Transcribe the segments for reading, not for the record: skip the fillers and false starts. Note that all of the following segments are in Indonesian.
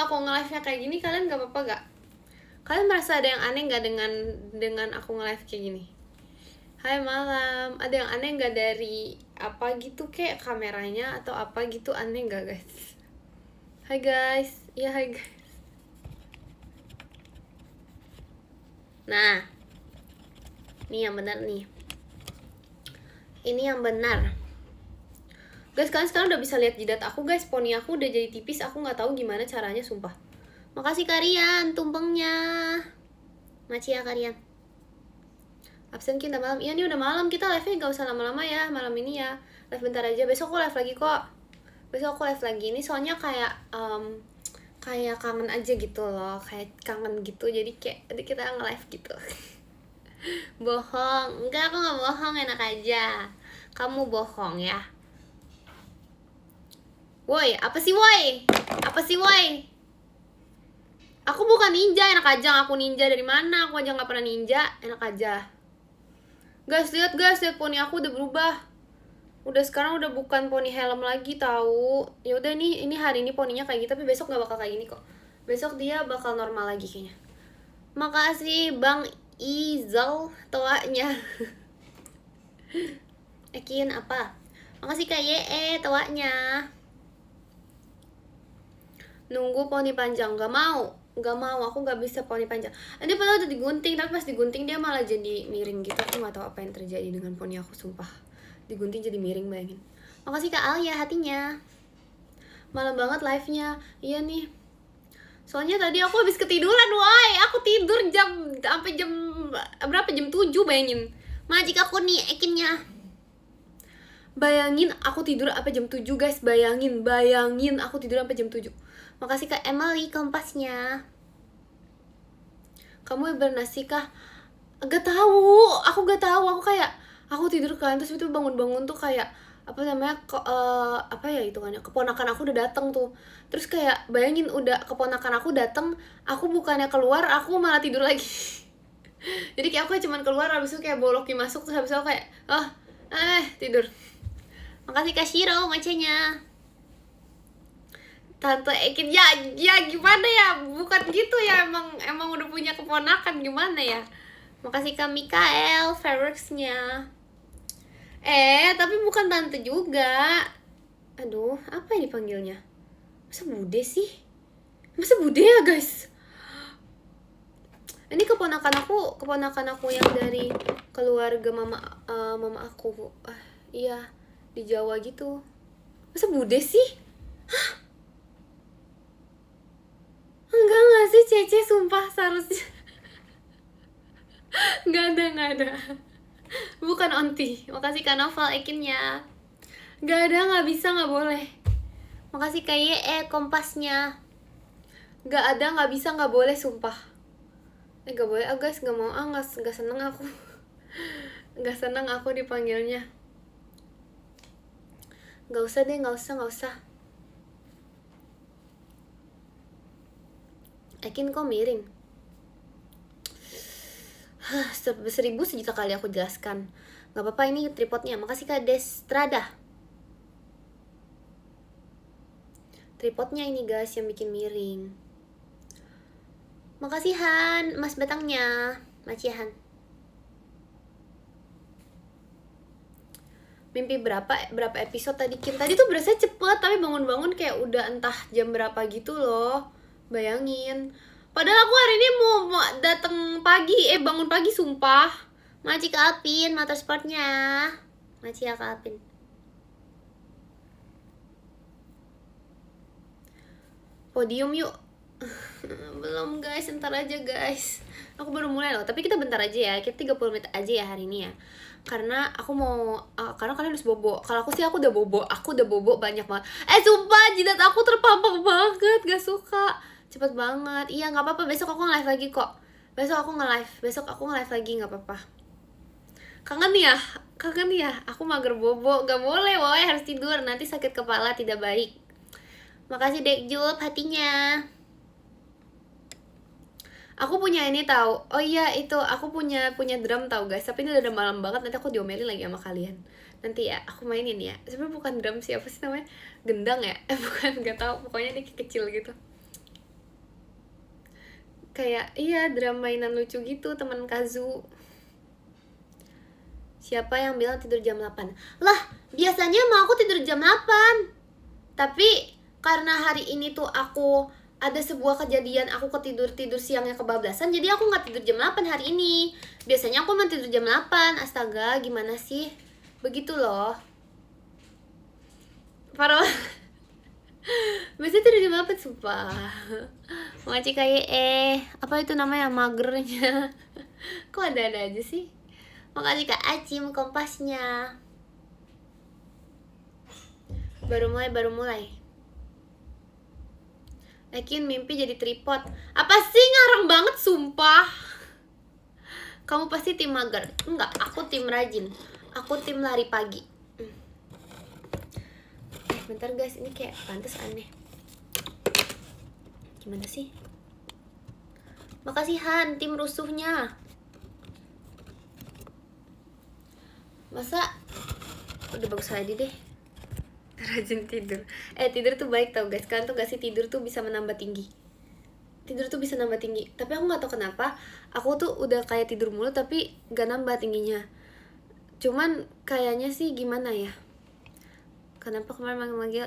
aku nge-live-nya kayak gini, kalian gak apa-apa gak? Kalian merasa ada yang aneh gak dengan aku nge-live kayak gini? Hai malam, ada yang aneh gak dari apa gitu kayak kameranya atau apa gitu, aneh gak guys? Hai guys, iya hai guys. Nah, ini yang benar nih. Ini yang benar. Guys, kalian sekarang udah bisa lihat jidat aku guys, poni aku udah jadi tipis, aku nggak tahu gimana caranya sumpah. Makasih Karian, tumpengnya. Maci ya Karian. Absen kita malam, iya nih udah malam, kita live-nya gak usah lama-lama ya malam ini ya. Live bentar aja, besok aku live lagi kok. Besok aku live lagi, ini soalnya kayak kayak kangen aja gitu loh, kayak kangen gitu, jadi kayak kita nge-live gitu. Bohong, enggak aku gak bohong, enak aja. Kamu bohong ya. Woi, apa sih woi? Apa sih woi? Aku bukan ninja, enak aja. Aku ninja dari mana? Aku aja nggak pernah ninja, enak aja. Guys, lihat poni aku udah berubah. Udah sekarang udah bukan poni helm lagi tahu. Ya udah nih, ini hari ini poninya kayak gitu, tapi besok nggak bakal kayak gini kok. Besok dia bakal normal lagi kayaknya. Makasih Bang Izal toanya. Ekin apa? Makasih Kak Ye toanya. Nunggu poni panjang, gak mau, aku gak bisa poni panjang. Dia padahal udah digunting, tapi pas digunting dia malah jadi miring gitu. Aku gak tahu apa yang terjadi dengan poni aku, sumpah. Digunting jadi miring, bayangin. Makasih Kak Alia hatinya. Malam banget live-nya. Iya nih, soalnya tadi aku habis ketiduran, woi. Aku tidur sampai jam berapa, jam 7, bayangin. Majik aku nih ekinnya. Bayangin aku tidur sampai jam 7 guys, bayangin aku tidur sampai jam 7. Makasih Kak Emily kompasnya. Kamu bernasi kah? Gak tahu, aku gak tahu. Aku kayak aku tidur kan, terus itu bangun-bangun tuh kayak apa namanya apa ya itu kan ya, keponakan aku udah datang tuh. Terus kayak bayangin udah keponakan aku datang, aku bukannya keluar, aku malah tidur lagi. Jadi kayak aku cuman keluar, habis itu kayak bolok masuk, terus habis itu kayak tidur. Makasih Kak Shiro macanya. Tante Ekin ya gimana ya, bukan gitu ya, emang udah punya keponakan, gimana ya. Makasih Kak Mikael Ferrexnya. Tapi bukan tante juga. Aduh, apa ini panggilnya? Masa bude sih? Masa bude ya guys? Ini keponakan aku yang dari keluarga mama aku. Iya, di Jawa gitu. Masa bude sih? Hah? Enggak sih Cece, sumpah seharusnya. Enggak ada. Bukan onti. Makasih Kak Novel Ekinnya. Enggak ada, enggak bisa, enggak boleh. Makasih Kak Ye kompasnya. Enggak ada, enggak bisa, enggak boleh, sumpah. Enggak boleh, guys, enggak mau, enggak seneng aku. Enggak seneng aku dipanggilnya. Enggak usah deh, enggak usah. Ekin kok miring? 1000 sejuta kali aku jelaskan. Gak apa-apa, ini tripodnya. Makasih Kak Destrada. Tripodnya ini guys yang bikin miring. Makasih Han, Mas Batangnya. Macihan. Mimpi berapa episode tadi? Tadi tuh berasa cepet, tapi bangun-bangun kayak udah entah jam berapa gitu loh. Bayangin. Padahal aku hari ini mau datang pagi, bangun pagi sumpah. Maci Kak Alpin, motorsportnya. Maci ya Kak Alpin. Podium yuk. Belum guys, ntar aja guys. Aku baru mulai loh, tapi kita bentar aja ya. Kita 30 menit aja ya hari ini ya. Karena aku mau karena kalian harus bobo. Kalau aku sih aku udah bobo banyak banget. Sumpah jidat aku terpampang banget, gak suka. Cepet banget. Iya gak apa-apa, besok aku nge-live lagi kok. Besok aku nge-live lagi, gak apa-apa. Kangen ya? Aku mager bobo. Gak boleh, woy, harus tidur. Nanti sakit kepala, tidak baik. Makasih Dek Julep hatinya. Aku punya ini tahu. Oh iya, itu aku punya drum tahu guys. Tapi ini udah malam banget, nanti aku diomelin lagi sama kalian. Nanti ya aku mainin ya. Sebenarnya bukan drum sih, apa sih namanya? Gendang ya? Bukan, nggak tahu. Pokoknya dia kecil gitu. Kayak iya drama mainan lucu gitu teman Kazu. Siapa yang bilang tidur jam 8? Lah, biasanya mau aku tidur jam 8. Tapi karena hari ini tuh aku ada sebuah kejadian aku ketidur siangnya kebablasan, jadi aku nggak tidur jam 8 hari ini. Biasanya aku mau tidur jam 8. Astaga, gimana sih? Begitu loh. Parah. Biasanya tidur jam 8 sumpah. Makasih kayak apa itu namanya, magernya. Kok ada aja sih? Makasih Kak Acim kompasnya. Baru mulai. Yakin mimpi jadi tripod. Apa sih, ngarang banget sumpah. Kamu pasti tim mager. Enggak, aku tim rajin. Aku tim lari pagi. Bentar guys, ini kayak pantas aneh. Gimana sih? Makasih Han, tim rusuhnya. Masa udah bagus aja deh. Rajin tidur. Tidur tuh baik tau guys. Kalian tuh gak sih, tidur tuh bisa menambah tinggi. Tidur tuh bisa nambah tinggi. Tapi aku gak tau kenapa aku tuh udah kayak tidur mulu tapi gak nambah tingginya. Cuman kayaknya sih gimana ya, kenapa kemarin manggil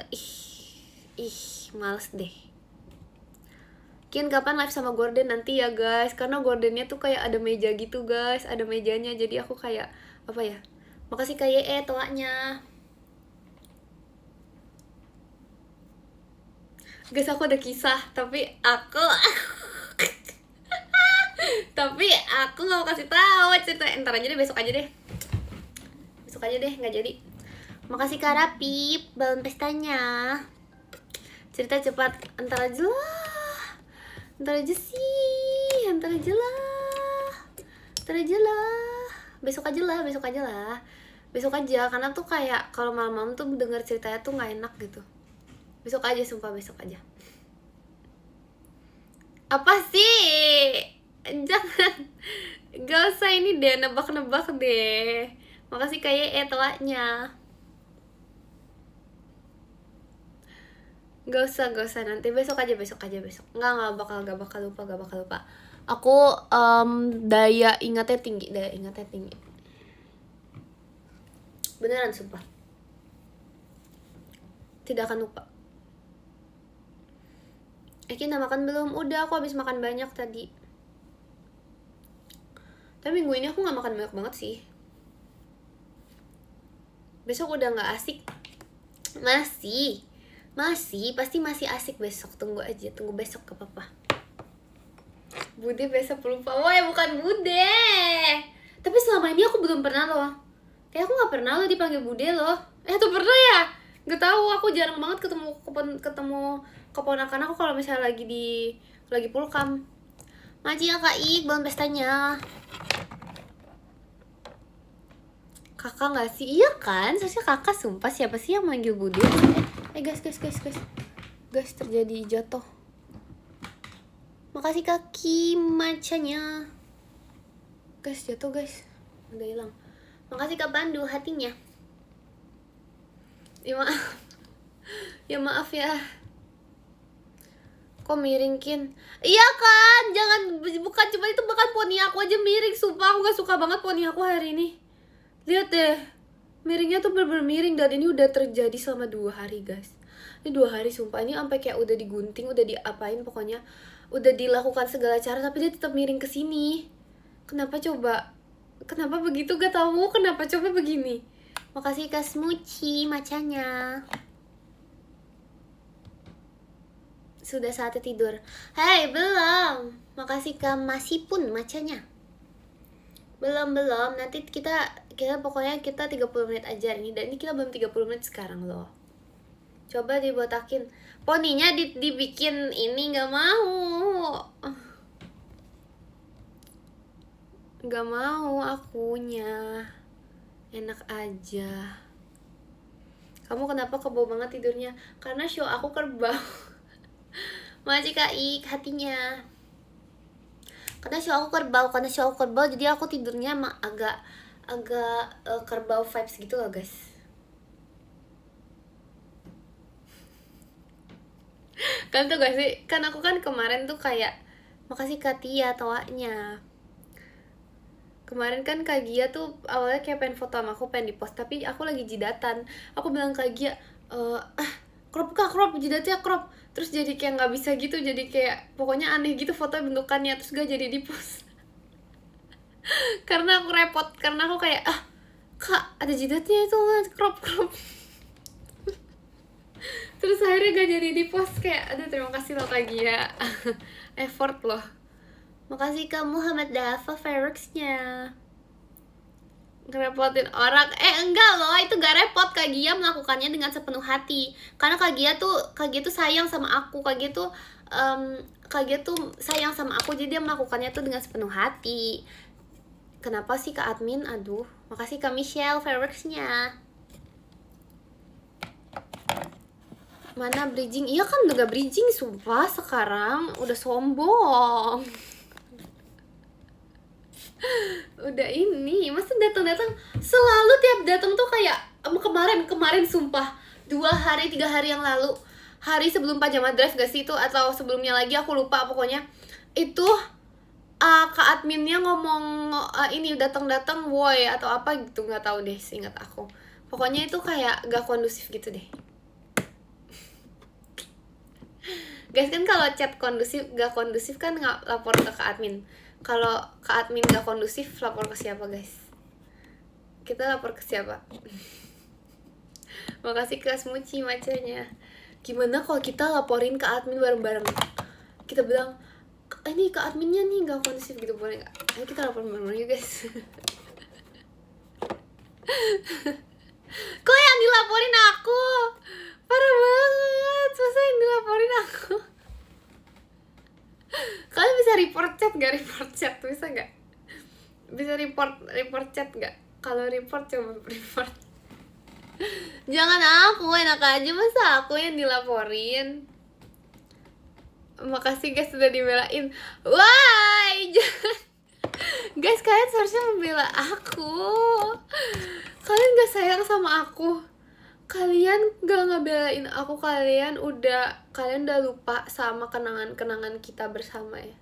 males deh. Kian kapan live sama Gordon? Nanti ya guys, karena Gordonnya tuh kayak ada meja gitu guys, ada mejanya, jadi aku kayak apa ya. Makasih kayak toanya. Guys, aku ada kisah, tapi aku nggak mau kasih tahu cerita. Entar aja deh, besok aja deh, nggak jadi. Makasih Kak Rapip, balon pestanya. Cerita cepat, entar aja lah. Entar aja lah. Besok aja, karena tuh kayak kalau malam-malam tuh denger ceritanya tuh nggak enak gitu. Besok aja, sumpah besok aja. Apa sih? Jangan, gak usah ini deh, nebak-nebak deh. Makasih kayak toanya. Gak usah, nanti besok aja. Nggak bakal lupa. Aku daya ingatnya tinggi. Beneran sumpah. Tidak akan lupa. Udah makan belum? Udah, aku habis makan banyak tadi. Tapi minggu ini aku gak makan banyak banget sih. Besok udah gak asik. Masih, pasti masih asik besok. Tunggu besok ke papa. Bude besok lupa. Wah, bukan Bude. Tapi selama ini aku belum pernah loh. Kayak aku gak pernah loh dipanggil Bude loh. Tuh pernah ya? Gak tahu, aku jarang banget ketemu keponakan aku kalau misalnya lagi pulkam. Makasih ya Kak Ik, balon pestanya. Kakak gak sih? Iya kan? Seharusnya kakak, sumpah. Siapa sih yang manggil Bude? Guys, terjadi jatuh. Makasih kaki macanya. Guys, jatuh guys. Udah hilang. Makasih Kak Pandu hatinya. Ya maaf ya. Kok miring Kin? Iya kan? Jangan, bukan cuma itu, bahkan poni aku aja miring. Sumpah aku gak suka banget poni aku hari ini. Lihat deh, miringnya tuh bener-bener miring. Dan ini udah terjadi selama 2 hari guys. Ini 2 hari sumpah. Ini sampai kayak udah digunting, udah diapain, pokoknya udah dilakukan segala cara, tapi dia tetap miring ke sini. Kenapa coba? Kenapa begitu? Gak tahu kenapa, coba begini. Makasih Kak Smuci macanya. Sudah saatnya tidur. Hai, belum. Makasih Kak Masipun macanya. Belum. Nanti kita pokoknya kita 30 menit aja ini. Dan ini kita belum 30 menit sekarang loh. Coba dibotakin. Poninya dibikin ini, gak mau. Gak mau akunya. Enak aja. Kamu kenapa kebau banget tidurnya? Karena show aku kerbau. Makasih Kak Ik hatinya. Karena show aku kerbau, jadi aku tidurnya agak kerbau vibes gitu loh guys. Kan tuh gak sih, kan aku kan kemarin tuh kayak Makasih Kak Tia tawanya. Kemarin kan Kak Gia tuh awalnya kayak pengen foto sama aku, pengen di post, tapi aku lagi jidatan. Aku bilang Kak Gia, crop Kak, crop, jidatnya crop. Terus jadi kayak nggak bisa gitu, jadi kayak pokoknya aneh gitu foto bentukannya, terus gak jadi di post. Karena aku repot, karena aku kayak Kak ada jidatnya itu nggak, crop. Terus akhirnya gak jadi di post, kayak aduh terima kasih loh Kak Gia. Effort loh. Makasih Kak Muhammad Dafa Feroxnya. Ngerepotin orang. Enggak loh, itu gak repot. Kak Gia melakukannya dengan sepenuh hati. Karena Kak Gia tuh sayang sama aku. Kak Gia tuh sayang sama aku, jadi dia melakukannya tuh dengan sepenuh hati. Kenapa sih Kak Admin? Aduh, makasih Kak Michelle Feroxnya. Mana bridging? Iya kan udah gak bridging, sumpah sekarang udah sombong. Udah ini, masa datang selalu tiap datang tuh kayak kemarin sumpah 2 hari 3 hari yang lalu, hari sebelum pajama drive gak sih itu, atau sebelumnya lagi aku lupa, pokoknya itu Kak adminnya ngomong ini datang woi atau apa gitu, nggak tahu deh seingat aku. Pokoknya itu kayak gak kondusif gitu deh. Guys, kan kalau chat gak kondusif kan nggak lapor ke Kak admin. Kalau Kak admin gak kondusif, lapor ke siapa guys? Kita lapor ke siapa? Makasih Kak Smuci macanya. Gimana kalau kita laporin ke admin bareng-bareng? Kita bilang, ini Kak adminnya nih gak kondusif gitu, boleh gak? Ayo kita lapor bareng-bareng yuk guys. Kok yang dilaporin aku? Parah banget, masa yang dilaporin aku? Kalian bisa report chat gak? Report chat bisa gak? Bisa report chat gak? Kalau report coba report. Jangan aku, enak aja masa aku yang dilaporin. Makasih guys sudah dibelain. Wah, jangan. Guys, kalian seharusnya membela aku. Kalian gak sayang sama aku. Kalian gak ngebelain aku. Kalian udah lupa sama kenangan-kenangan kita bersama ya.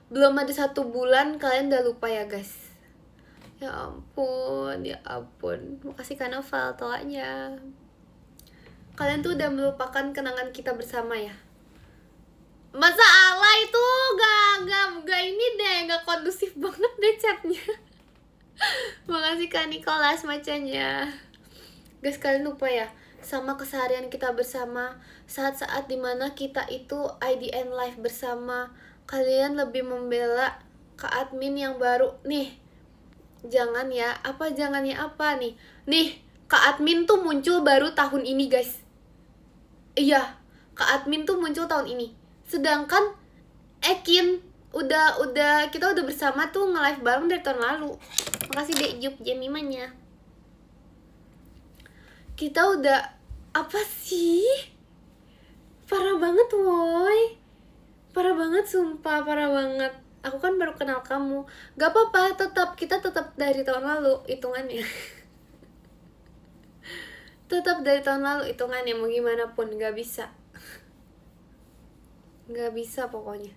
Belum ada 1 bulan kalian udah lupa ya guys. Ya ampun. Makasih Kak Novel toanya. Kalian tuh udah melupakan kenangan kita bersama ya. Masa alay itu gak ini deh, gak kondusif banget deh chatnya. Makasih Kak Nicholas macanya. Guys, kalian lupa ya sama keseharian kita bersama, saat-saat dimana kita itu IDN live bersama. Kalian lebih membela Kak admin yang baru nih. Jangan ya apa nih? Nih, Kak admin tuh muncul baru tahun ini guys. Iya, Kak admin tuh muncul tahun ini. Sedangkan Ekin kita udah bersama tuh nge-live bareng dari tahun lalu. Makasih Dek Jup Jemimanya. Kita udah apa sih? Parah banget woi. Parah banget sumpah, parah banget. Aku kan baru kenal kamu. Gak apa-apa, kita tetap dari tahun lalu hitungannya. Tetap dari tahun lalu hitungannya, mau gimana pun gak bisa. Gak bisa pokoknya.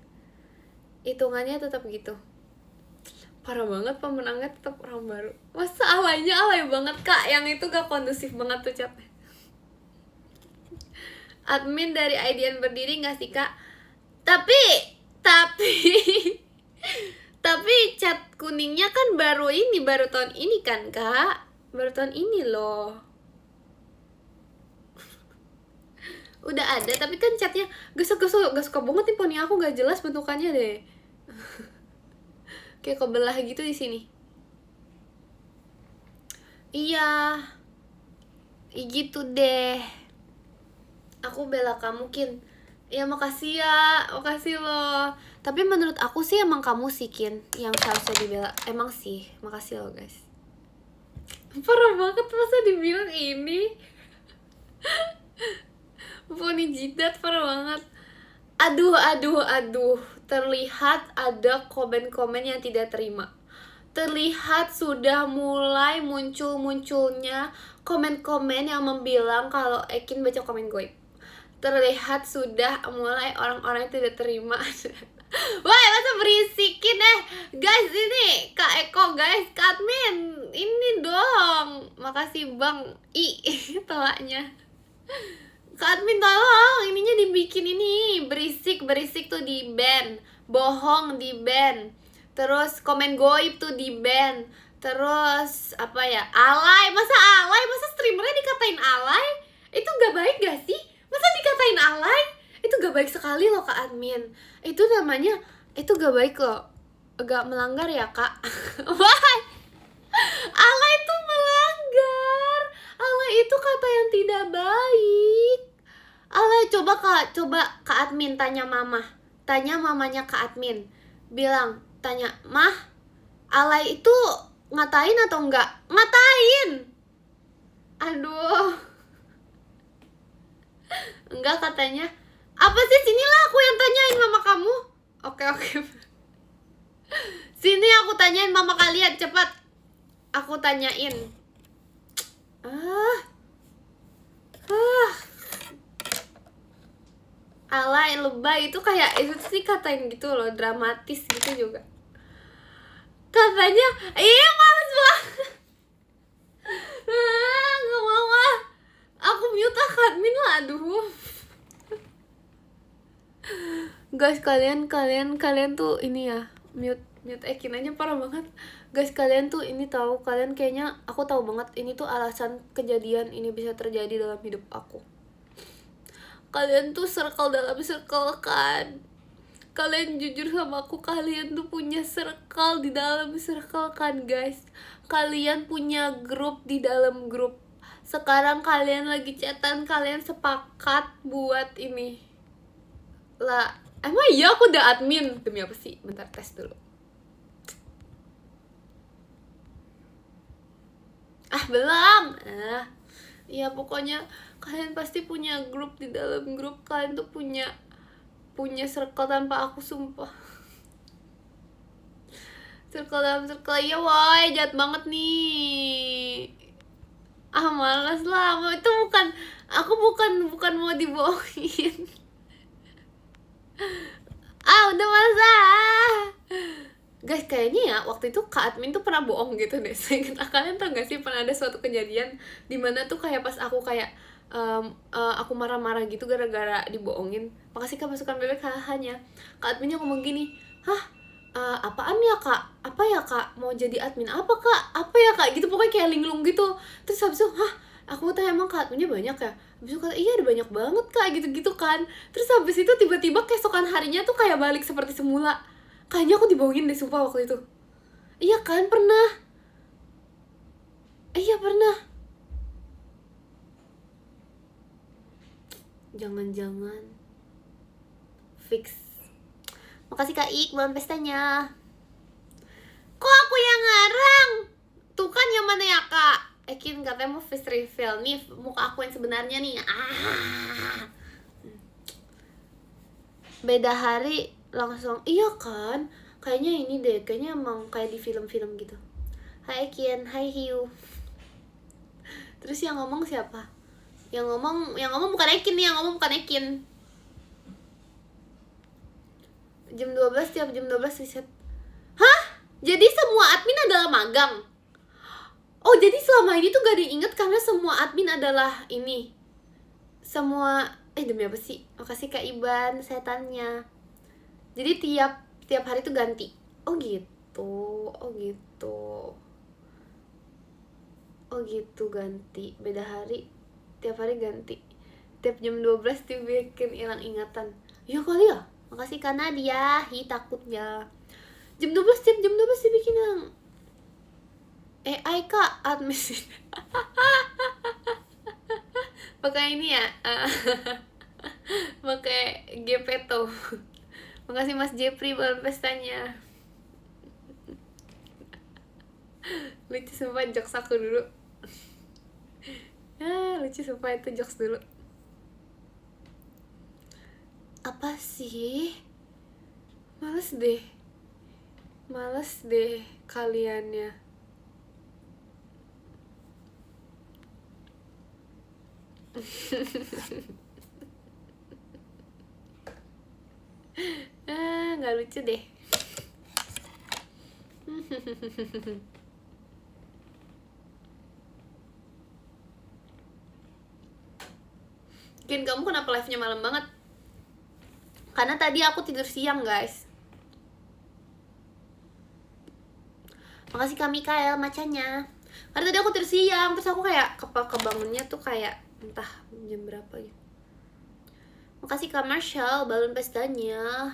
Hitungannya tetap gitu. Parah banget, pemenangnya tetap orang baru. Masa alay banget Kak, yang itu gak kondusif banget tuh chatnya. Admin dari IDN berdiri gak sih Kak? Tapi chat kuningnya kan baru tahun ini kan Kak? Baru tahun ini loh. Udah ada, tapi kan chatnya gak suka banget nih poni aku, gak jelas bentukannya deh. Kayak kebelah gitu di sini. Iya. Gitu deh. Aku bela kamu Kin. Ya makasih loh. Tapi menurut aku sih emang kamu sih Kin yang seharusnya dibela. Emang sih, makasih loh guys. Parah banget masa dibilang ini. Poni jidat parah banget. Aduh. Terlihat ada komen-komen yang tidak terima. Terlihat sudah mulai munculnya komen-komen yang membilang kalau Ekin baca komen goib. Terlihat sudah mulai orang-orang yang tidak terima. Wah, masa berisikin guys, ini Kak Eko guys, Kak Admin, ini dong. Makasih Bang I telaknya. Kak Admin tolong, ininya dibikin ini berisik tuh di ban, bohong di ban, terus komen goib tuh di ban, terus apa ya, masa streamernya dikatain alay, itu gak baik gak sih? Masa dikatain alay? Itu gak baik sekali loh Kak Admin. Itu namanya, itu gak baik loh, gak melanggar ya Kak. Wah, alay itu melanggar, alay itu kata yang tidak baik. Alay, coba Kak Admin tanya mamanya Kak Admin, bilang, tanya, Mah, alay itu ngatain atau enggak? Ngatain. Aduh. Enggak katanya. Apa sih, sinilah aku yang tanyain mama kamu. Oke. Sini aku tanyain mama kalian, cepat. Aku tanyain. Alay, lebay, itu kayak, itu sih katain gitu loh, dramatis gitu juga. Katanya, iya males banget. Gak mau aku mute Kak Admin lah, aduh. Guys, kalian tuh ini ya, mute Ekin aja parah banget. Guys, kalian tuh ini tahu, kalian kayaknya, aku tahu banget ini tuh alasan kejadian ini bisa terjadi dalam hidup aku. Kalian tuh circle dalam circle kan. Kalian jujur sama aku, kalian tuh punya circle di dalam circle kan guys. Kalian punya grup di dalam grup. Sekarang kalian lagi chatan, kalian sepakat buat ini lah. Emang iya aku udah admin? Demi apa sih? Bentar, tes dulu. Belum. Ya pokoknya kalian pasti punya grup, di dalam grup kalian tuh punya circle tanpa aku, sumpah. Circle dalam circle, ya woy, jahat banget nih. Malas lah, itu aku bukan mau dibohongin. Udah malas guys. Kayaknya ya waktu itu Kak Admin tuh pernah bohong gitu deh. Saya ingat, kalian tau gak sih, pernah ada suatu kejadian dimana tuh kayak pas aku kayak aku marah-marah gitu gara-gara dibohongin. Makasih Kak masukan bebek hanya. Kak Adminnya ngomong gini, apaan ya Kak? Apa ya Kak? Mau jadi admin apa Kak? Apa ya Kak? Gitu, pokoknya kayak linglung gitu. Terus habis itu, aku tanya emang Kak adminnya banyak ya? Habis itu kata, iya ada banyak banget Kak, gitu-gitu kan. Terus habis itu tiba-tiba keesokan harinya tuh kayak balik seperti semula. Kayaknya aku dibohongin deh, sumpah, waktu itu. Iya kan, pernah. Iya pernah. Jangan-jangan fix. Makasih Kak Ik, bulan pestanya. Kok aku yang ngarang? Tuh kan, yang mana ya Kak? Ekin katanya mau face reveal. Nih muka aku yang sebenarnya nih. Beda hari langsung. Iya kan? Kayaknya ini deh, kayaknya emang kayak di film-film gitu. Hai Ekin, hai Hiu. Terus yang ngomong siapa? Yang ngomong bukan Ekin nih, yang ngomong bukan Ekin. Jam 12, tiap jam 12 riset. Jadi semua admin adalah magang? Oh, jadi selama ini tuh gak diinget karena semua admin adalah ini. Semua, demi apa sih? Makasih Kak Iban, setannya. Jadi tiap hari tuh ganti. Oh gitu, ganti. Beda hari, tiap hari ganti. Tiap jam 12 dibikin hilang ingatan. Ya kali ya? Makasih Kak Nadia, takutnya. Jam 12, tiap jam 12 dibikin yang AI Kak, admin. Pakai ini ya, pakai Gepeto. Makasih Mas Jepri buat pestanya. Lucu sumpah, jokes aku dulu. Lucu sumpah, itu jokes dulu. Apa sih? Males deh kaliannya. nggak lucu deh. Mungkin kamu kenapa live-nya malam banget? Karena tadi aku tidur siang guys. Makasih Kak Mikael macanya. Karena tadi aku tidur siang, terus aku kayak kebangunnya tuh kayak entah jam berapa gitu. Makasih Kak Marshall, balon pestanya.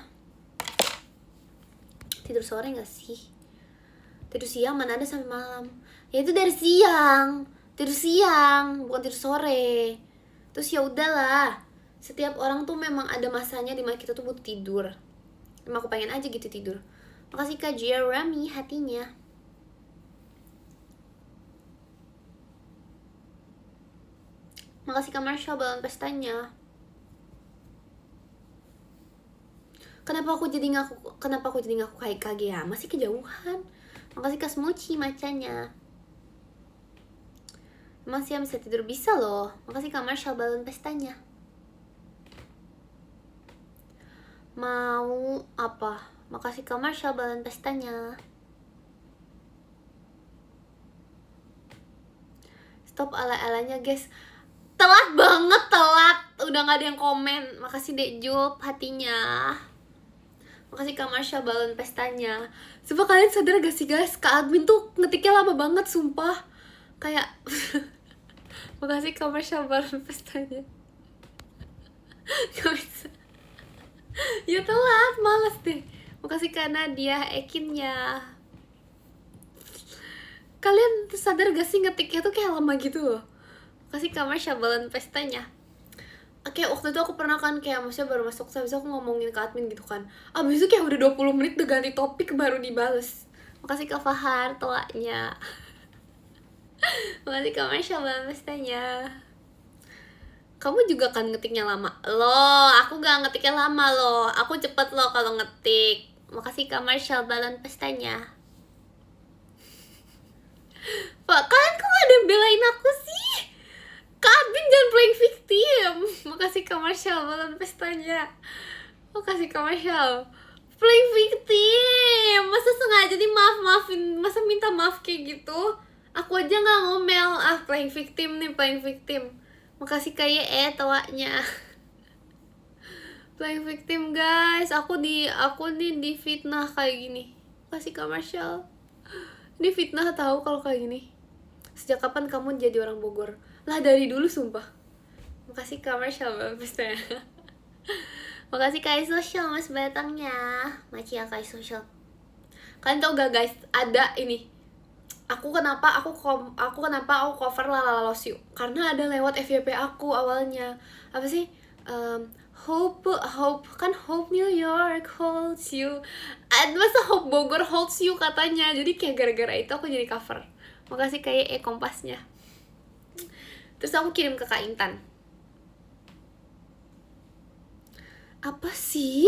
Tidur sore gak sih? Tidur siang mana ada sampai malam. Ya itu dari siang. Tidur siang, bukan tidur sore. Terus ya udahlah. Setiap orang tuh memang ada masanya dimana kita tuh butuh tidur. Emang aku pengen aja gitu tidur. Makasih Kak Jeremy hatinya. Makasih Kak Marshall balon pestanya. Kenapa aku jadi ngaku kayak Kageyama masih kejauhan. Makasih Kak Smochi macanya. Emang siang bisa tidur bisa loh. Makasih Kak Marshall balon pestanya. Mau apa? Makasih Kak Marshall balon pestanya. Stop ala-alanya guys. Telat banget, telat. Udah gak ada yang komen. Makasih Dek Jup hatinya. Makasih Kak Marsha balon pestanya. Sumpah kalian sadar gak sih guys, Kak admin tuh ngetiknya lama banget sumpah. Kayak makasih Kak Marsha balon pestanya. Gak bisa. Ya telat, males deh. Makasih Kak Nadia Ekinnya. Kalian sadar gak sih ngetiknya tuh kayak lama gitu loh. Makasih Kak Marsha balon pestanya. Oke, waktu itu aku pernah kan kayak maksudnya baru masuk, habis aku ngomongin ke admin gitu kan. Abis itu kayak udah 20 menit udah ganti topik baru dibales. Makasih Kak Fahar toanya. Makasih Kak Marsha balon pestanya. Kamu juga kan ngetiknya lama. Loh, aku gak ngetiknya lama loh. Aku cepet loh kalau ngetik. Makasih Kak Marsha balon pestanya. Pak, kalian kok ada yang belain aku sih? Kak admin jangan playing victim. Makasih Kak Marshall balon pestanya. Makasih Kak Marshall. Playing victim. Masa sengaja dimaaf-maafin. Masa minta maaf kayak gitu? Aku aja gak ngomel. Ah, playing victim nih, playing victim. Makasih Kak Ye tawanya. Playing victim guys. Aku di fitnah kayak gini. Makasih Kak Marshall. Ini fitnah tahu kalau kayak gini. Sejak kapan kamu jadi orang Bogor? Lah dari dulu sumpah. Makasih Kak Marshall bagusnya. Makasih Kak Social mas batangnya. Maci ya Kak Social. Kalian tau gak guys, ada ini. Aku kenapa aku cover La La Loves You? Karena ada lewat FYP aku awalnya. Apa sih? Hope kan Hope New York holds you. Masa Hope Bogor holds you katanya. Jadi kayak gara-gara itu aku jadi cover. Makasih kayak kompasnya. Terus aku kirim ke Kak Intan. Apa sih?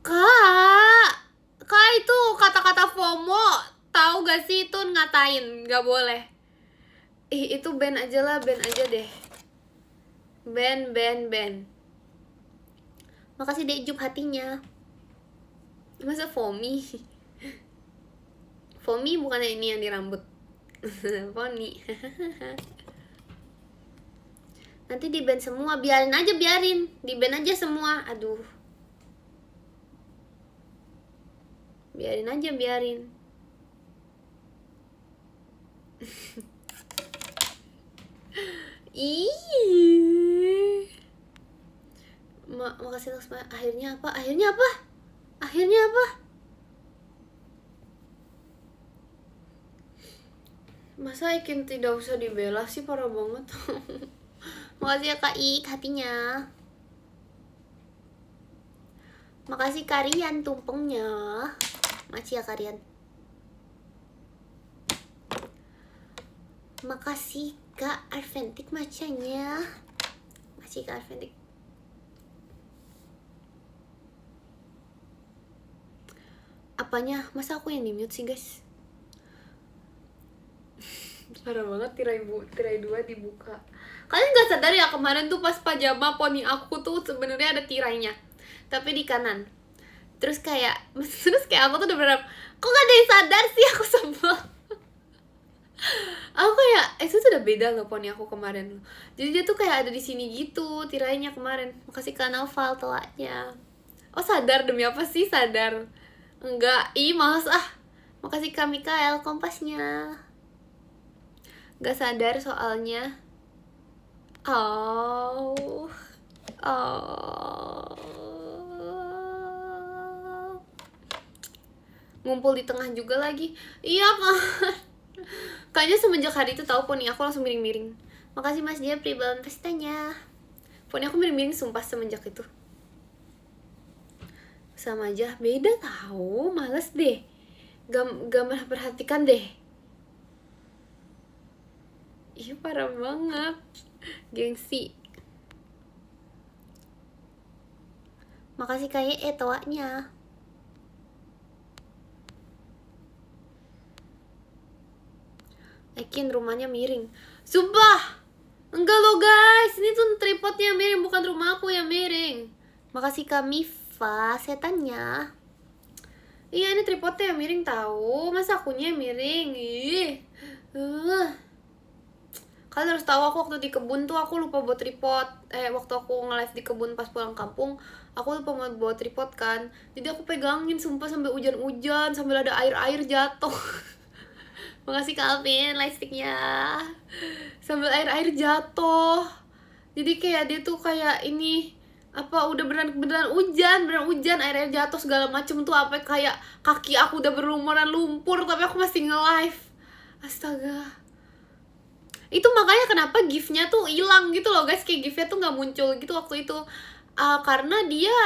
Kak itu kata-kata FOMO. Tahu gak sih itu ngatain, gak boleh. Itu ban aja lah, ban aja deh. Ban. Makasih Dek Jup hatinya. Masa Fomi? Fomi bukan ini yang di rambut. Foni. Nanti di ban semua, biarin. Di ban aja semua. Aduh. Biarin. Ih. Makasih Laksma. Akhirnya apa? Masa Ikin tidak usah dibela sih, parah banget. Makasih ya Kak Ik hatinya. Makasih Karian tumpengnya. Makasih ya Karian. Makasih Kak Arventik macanya. Makasih Kak Arventik. Apanya? Masa aku yang di-mute sih guys? Parah banget tirai 2 dibuka. Kalian gak sadar ya kemarin tuh pas pajama poni aku tuh sebenarnya ada tirainya. Tapi di kanan. Terus kayak aku tuh udah berharap, kok gak ada yang sadar sih, aku sebel. Aku kayak itu tuh udah beda loh poni aku kemarin loh. Jadi dia tuh kayak ada di sini gitu tirainya kemarin. Makasih Kak Naufal telaknya. Oh sadar, demi apa sih sadar? Enggak, males ah. Makasih Kak Mikael kompasnya. Gak sadar soalnya. Oh. Ngumpul di tengah juga lagi. Iya kan. Kayaknya semenjak hari itu tahu poni aku langsung miring-miring. Makasih Mas Jepri balon pestanya. Poni aku miring-miring sumpah semenjak itu. Sama aja, beda tahu, males deh. Gak memperhatikan deh. Ih parah banget. Gengsi. Makasih kayak toanya. Ekin rumahnya miring. Sumpah. Enggak loh guys, ini tuh tripodnya miring, bukan rumah aku yang miring. Makasih Kak Mifa setannya. Iya ini tripodnya yang miring tahu, masa akunya yang miring. Ih. Kalian harus tahu aku waktu di kebun tuh aku lupa bawa tripod. Waktu aku nge-live di kebun pas pulang kampung, aku lupa mau bawa tripod kan. Jadi aku pegangin sumpah sampai hujan-hujan, sambil ada air-air jatuh. Makasih Kak Alvin lightsticknya. Sambil air-air jatuh. Jadi kayak dia tuh kayak ini apa udah beneran hujan air-air jatuh segala macem tuh apa kayak kaki aku udah berlumuran lumpur tapi aku masih nge-live. Astaga. Itu makanya kenapa gift-nya tuh hilang gitu loh guys, kayak gift-nya tuh nggak muncul gitu waktu itu. Karena dia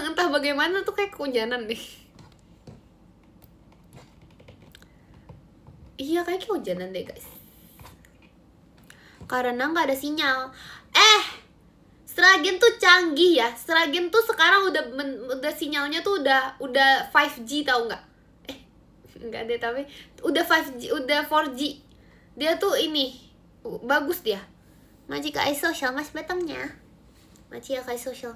entah bagaimana tuh kayak kehujanan deh. Iya kayak kehujanan deh guys. Karena nggak ada sinyal. Seragen tuh canggih ya. Seragen tuh sekarang udah sinyalnya tuh udah 5G tau nggak? Nggak deh tapi udah 5G, udah 4G. Dia tuh ini bagus dia. Maji Kak social mas betangnya. Maji ya Kak social.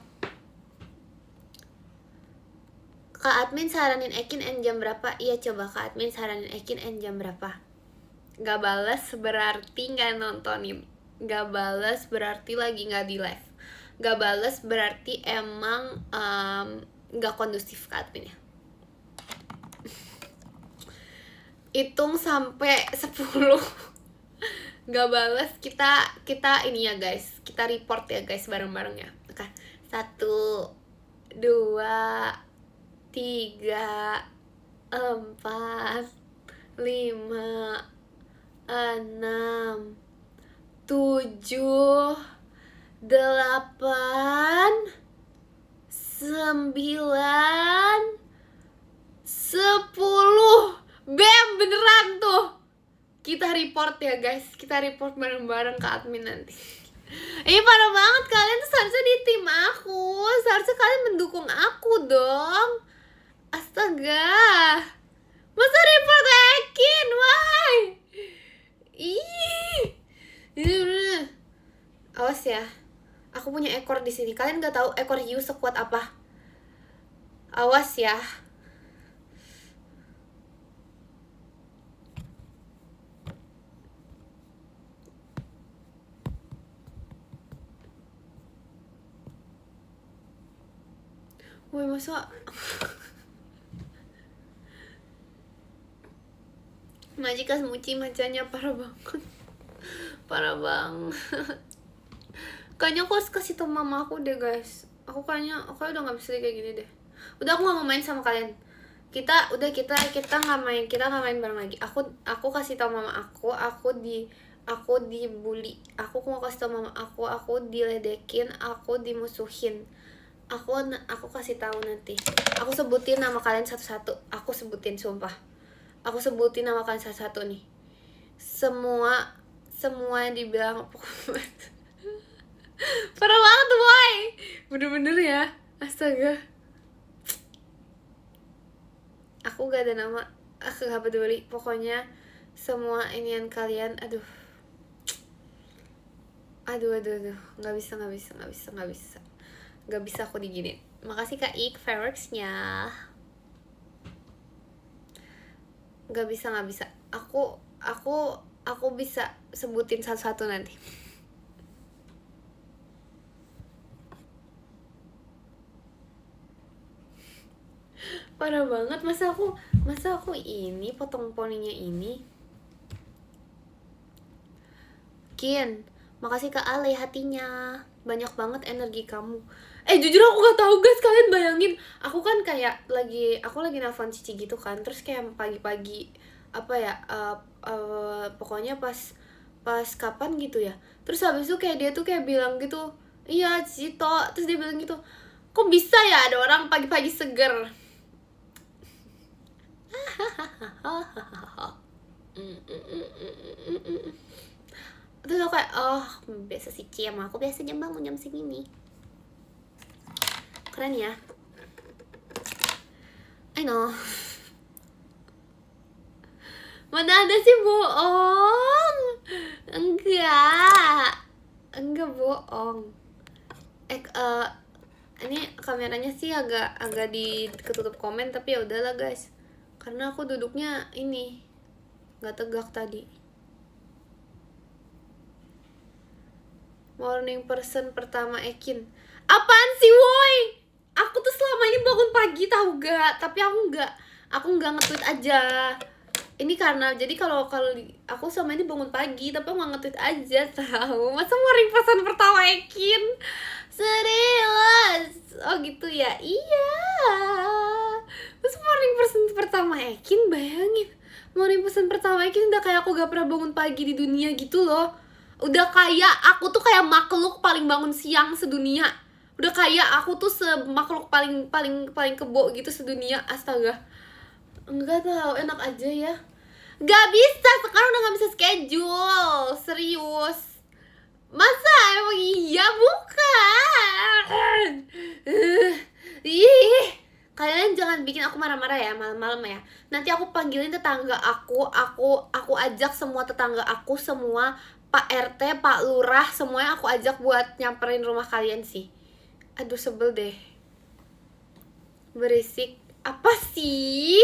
Kak admin saranin Ekin end jam berapa? Iya coba Kak admin saranin Ekin end jam berapa? Gak bales berarti gak nontonin. Gak bales berarti lagi gak di live. Gak bales berarti emang gak kondusif Kak adminnya. Hitung sampai 10. Gak bales kita ini ya guys. Kita report ya guys bareng-bareng ya. Oke. 1 2 3 4 5 6 7 8 9 10 Bam, beneran tuh. Kita report ya guys. Kita report bareng-bareng ke admin nanti. Parah banget, kalian tuh seharusnya di tim aku. Seharusnya kalian mendukung aku dong. Astaga. Masa report Ekin, why? Ih. Awas ya. Aku punya ekor di sini. Kalian nggak tahu ekor hiu sekuat apa? Awas ya. Woi masa Majikas Muci macanya parah banget. Parah banget. Kayaknya aku harus kasih tau mama aku deh guys. Aku kayaknya udah gak bisa kayak gini deh. Udah aku gak mau main sama kalian. Kita nggak main bareng lagi. Aku kasih tau mama aku dibully. Aku mau kasih tau mama aku diledekin, aku dimusuhin. Aku kasih tahu nanti. Aku sebutin nama kalian satu-satu. Aku sebutin sumpah. Aku sebutin nama kalian satu-satu nih. Semua yang dibilang parah banget boy. Bener-bener ya. Astaga. Aku gak ada nama. Aku gak peduli. Pokoknya semua inian kalian. Aduh. Gak bisa. Gak bisa aku diginin. Makasih Kak Ik fireworksnya. Gak bisa. Aku bisa sebutin satu-satu nanti. Parah banget, masa aku ini potong poninya ini. Kian, makasih Kak Ale hatinya. Banyak banget energi kamu. Jujur aku gak tahu guys, kalian bayangin, aku kan kayak aku lagi nelfon Cici gitu kan, terus kayak pagi-pagi apa ya, pokoknya pas kapan gitu ya. Terus habis itu kayak dia tuh kayak bilang gitu, "Iya, Cito." Terus dia bilang gitu, "Kok bisa ya ada orang pagi-pagi seger?" Terus aku kayak, oh biasa sih Ci, emang aku biasanya bangun jam segini. Keren ya. I know. Mana ada sih bohong. Enggak bohong. Ini kameranya sih agak ketutup komen, tapi ya udahlah guys. Karena aku duduknya ini nggak tegak tadi. Morning person pertama Ekin. Apaan sih woi? Aku tuh selama ini bangun pagi tahu gak? Tapi aku nggak nge-tweet aja. Ini karena jadi kalau aku selama ini bangun pagi tapi aku nggak nge-tweet aja tahu. Masa morning person pertama Ekin? Serius? Oh gitu ya? Iya. Terus morning person pertama Ekin, bayangin. Morning person pertama Ekin udah kayak aku gak pernah bangun pagi di dunia gitu loh. Udah kayak aku tuh kayak makhluk paling bangun siang sedunia. Udah kayak aku tuh makhluk paling kebo gitu sedunia. Astaga. Enggak tahu, enak aja ya. Gak bisa, sekarang udah gak bisa schedule. Serius. Masa emang iya? Bukan. Kalian jangan bikin aku marah-marah ya malam-malam ya. Nanti aku panggilin tetangga aku ajak semua tetangga aku, semua Pak RT, Pak Lurah, semuanya aku ajak buat nyamperin rumah kalian sih. Aduh sebel deh. Berisik. Apa sih?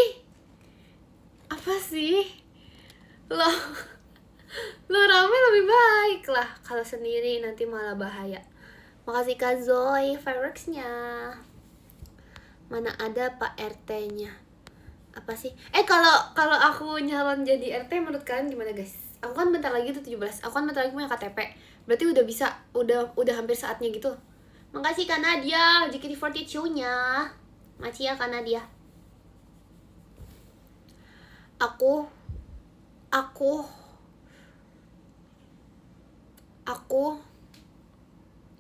Lo rame lebih baik lah. Kalau sendiri nanti malah bahaya. Makasih Kak Zoe fireworksnya. Mana ada Pak RT-nya? Apa sih? Kalau aku nyalon jadi RT menurut kalian gimana guys? Aku kan bentar lagi tuh 17. Aku kan bentar lagi punya KTP. Berarti udah bisa, udah hampir saatnya gitu. Makasih Kak Nadia, JKT48-nya. Makasih ya Kak Nadia. Aku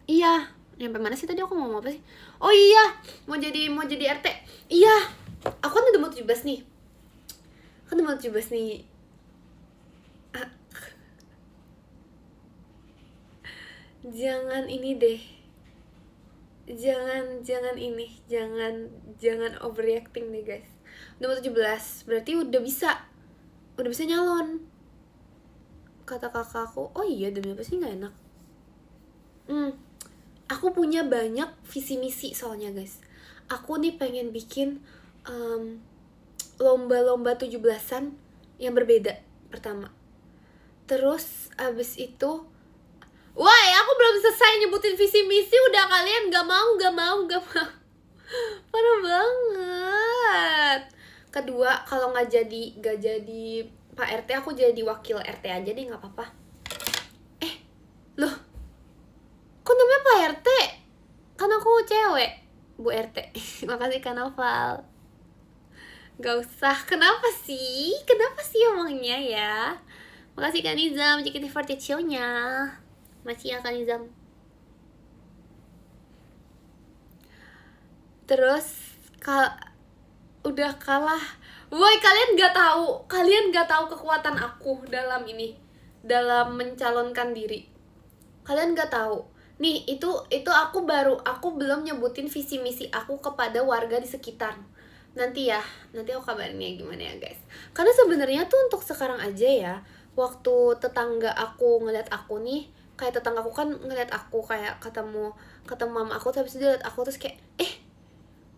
iya, nyampe mana sih tadi aku mau apa sih? Oh iya, mau jadi RT. Iya. Aku kan udah mau 17 nih. Jangan ini deh. Jangan overreacting deh guys. Udah mau 17, berarti udah bisa nyalon. Kata kakakku, oh iya demi apa sih gak enak. Aku punya banyak visi misi soalnya guys. Aku nih pengen bikin lomba-lomba 17-an yang berbeda pertama. Terus abis itu, woi aku belum selesai nyebutin visi misi udah kalian gak mau. Parah banget. Kedua, kalau gak jadi Pak RT, aku jadi wakil RT aja deh, gak apa-apa. Loh, kok namanya Pak RT? Kan aku cewek, Bu RT. Makasih Kak Noval. Gak usah, kenapa sih emangnya ya? Makasih Kak Nizam, JKT48 show-nya. Masih ya Kak Nizam. Terus udah kalah. Woi, kalian gak tahu kekuatan aku dalam mencalonkan diri. Kalian gak tahu. Nih, itu aku belum nyebutin visi misi aku kepada warga di sekitar. Nanti aku kabarin ya gimana ya guys. Karena sebenarnya tuh untuk sekarang aja ya, waktu tetangga aku ngeliat aku nih, kayak tetanggaku kan ngeliat aku kayak ketemu mama aku, tapi dia liat aku terus kayak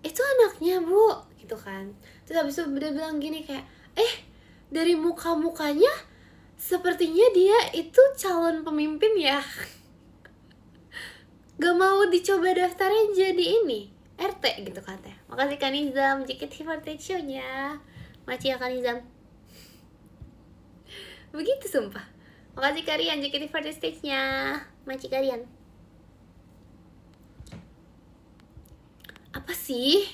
itu anaknya bu gitu kan. Terus habis itu dia bilang gini kayak dari mukanya sepertinya dia itu calon pemimpin ya. Gak mau dicoba daftarnya jadi ini RT gitu katanya. Makasih Kanizam, JKT48 show-nya. Maci ya Kanizam. Begitu sumpah. Makasih kalian JKT48 stage-nya. Maci kalian. Apa sih?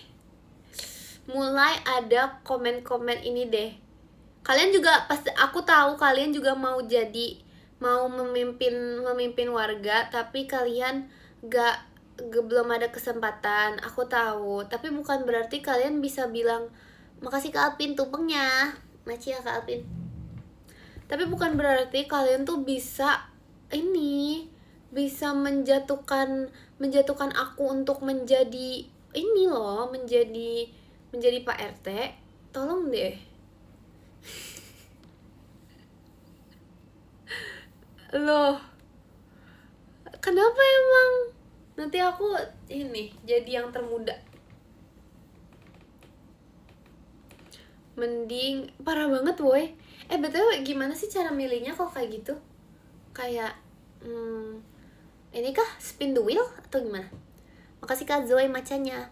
Mulai ada komen-komen ini deh. Kalian juga pasti, aku tahu kalian juga mau memimpin warga, tapi kalian belum ada kesempatan. Aku tahu, tapi bukan berarti kalian bisa bilang makasih Kak Alpin tumpengnya. Maci ya Kak Alpin. Tapi bukan berarti kalian tuh bisa menjatuhkan aku untuk menjadi ini loh, menjadi Pak RT. Tolong deh. Loh, kenapa emang? Nanti aku jadi yang termuda. Mending parah banget woy. BTW gimana sih cara milihnya kalau kayak gitu? Kayak ini kah spin the wheel atau gimana? Makasih Kak Zoe macanya.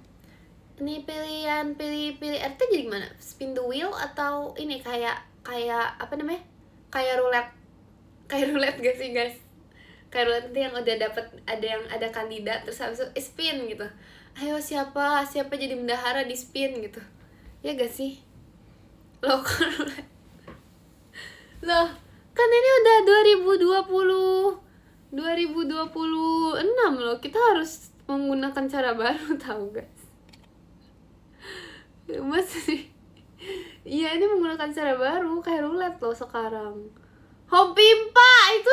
Ini pilih RT jadi gimana? Spin the wheel atau ini kayak apa namanya? Kayak roulette gak sih guys? Kayak roulette nanti yang udah dapet ada kandidat terus habis itu spin gitu. Ayo siapa jadi bendahara di spin gitu. Ya gak sih? Loh kan ini udah 2026 loh. Kita harus menggunakan cara baru tahu guys. Masih iya, ini menggunakan cara baru kayak roulette loh sekarang. Hopimpa itu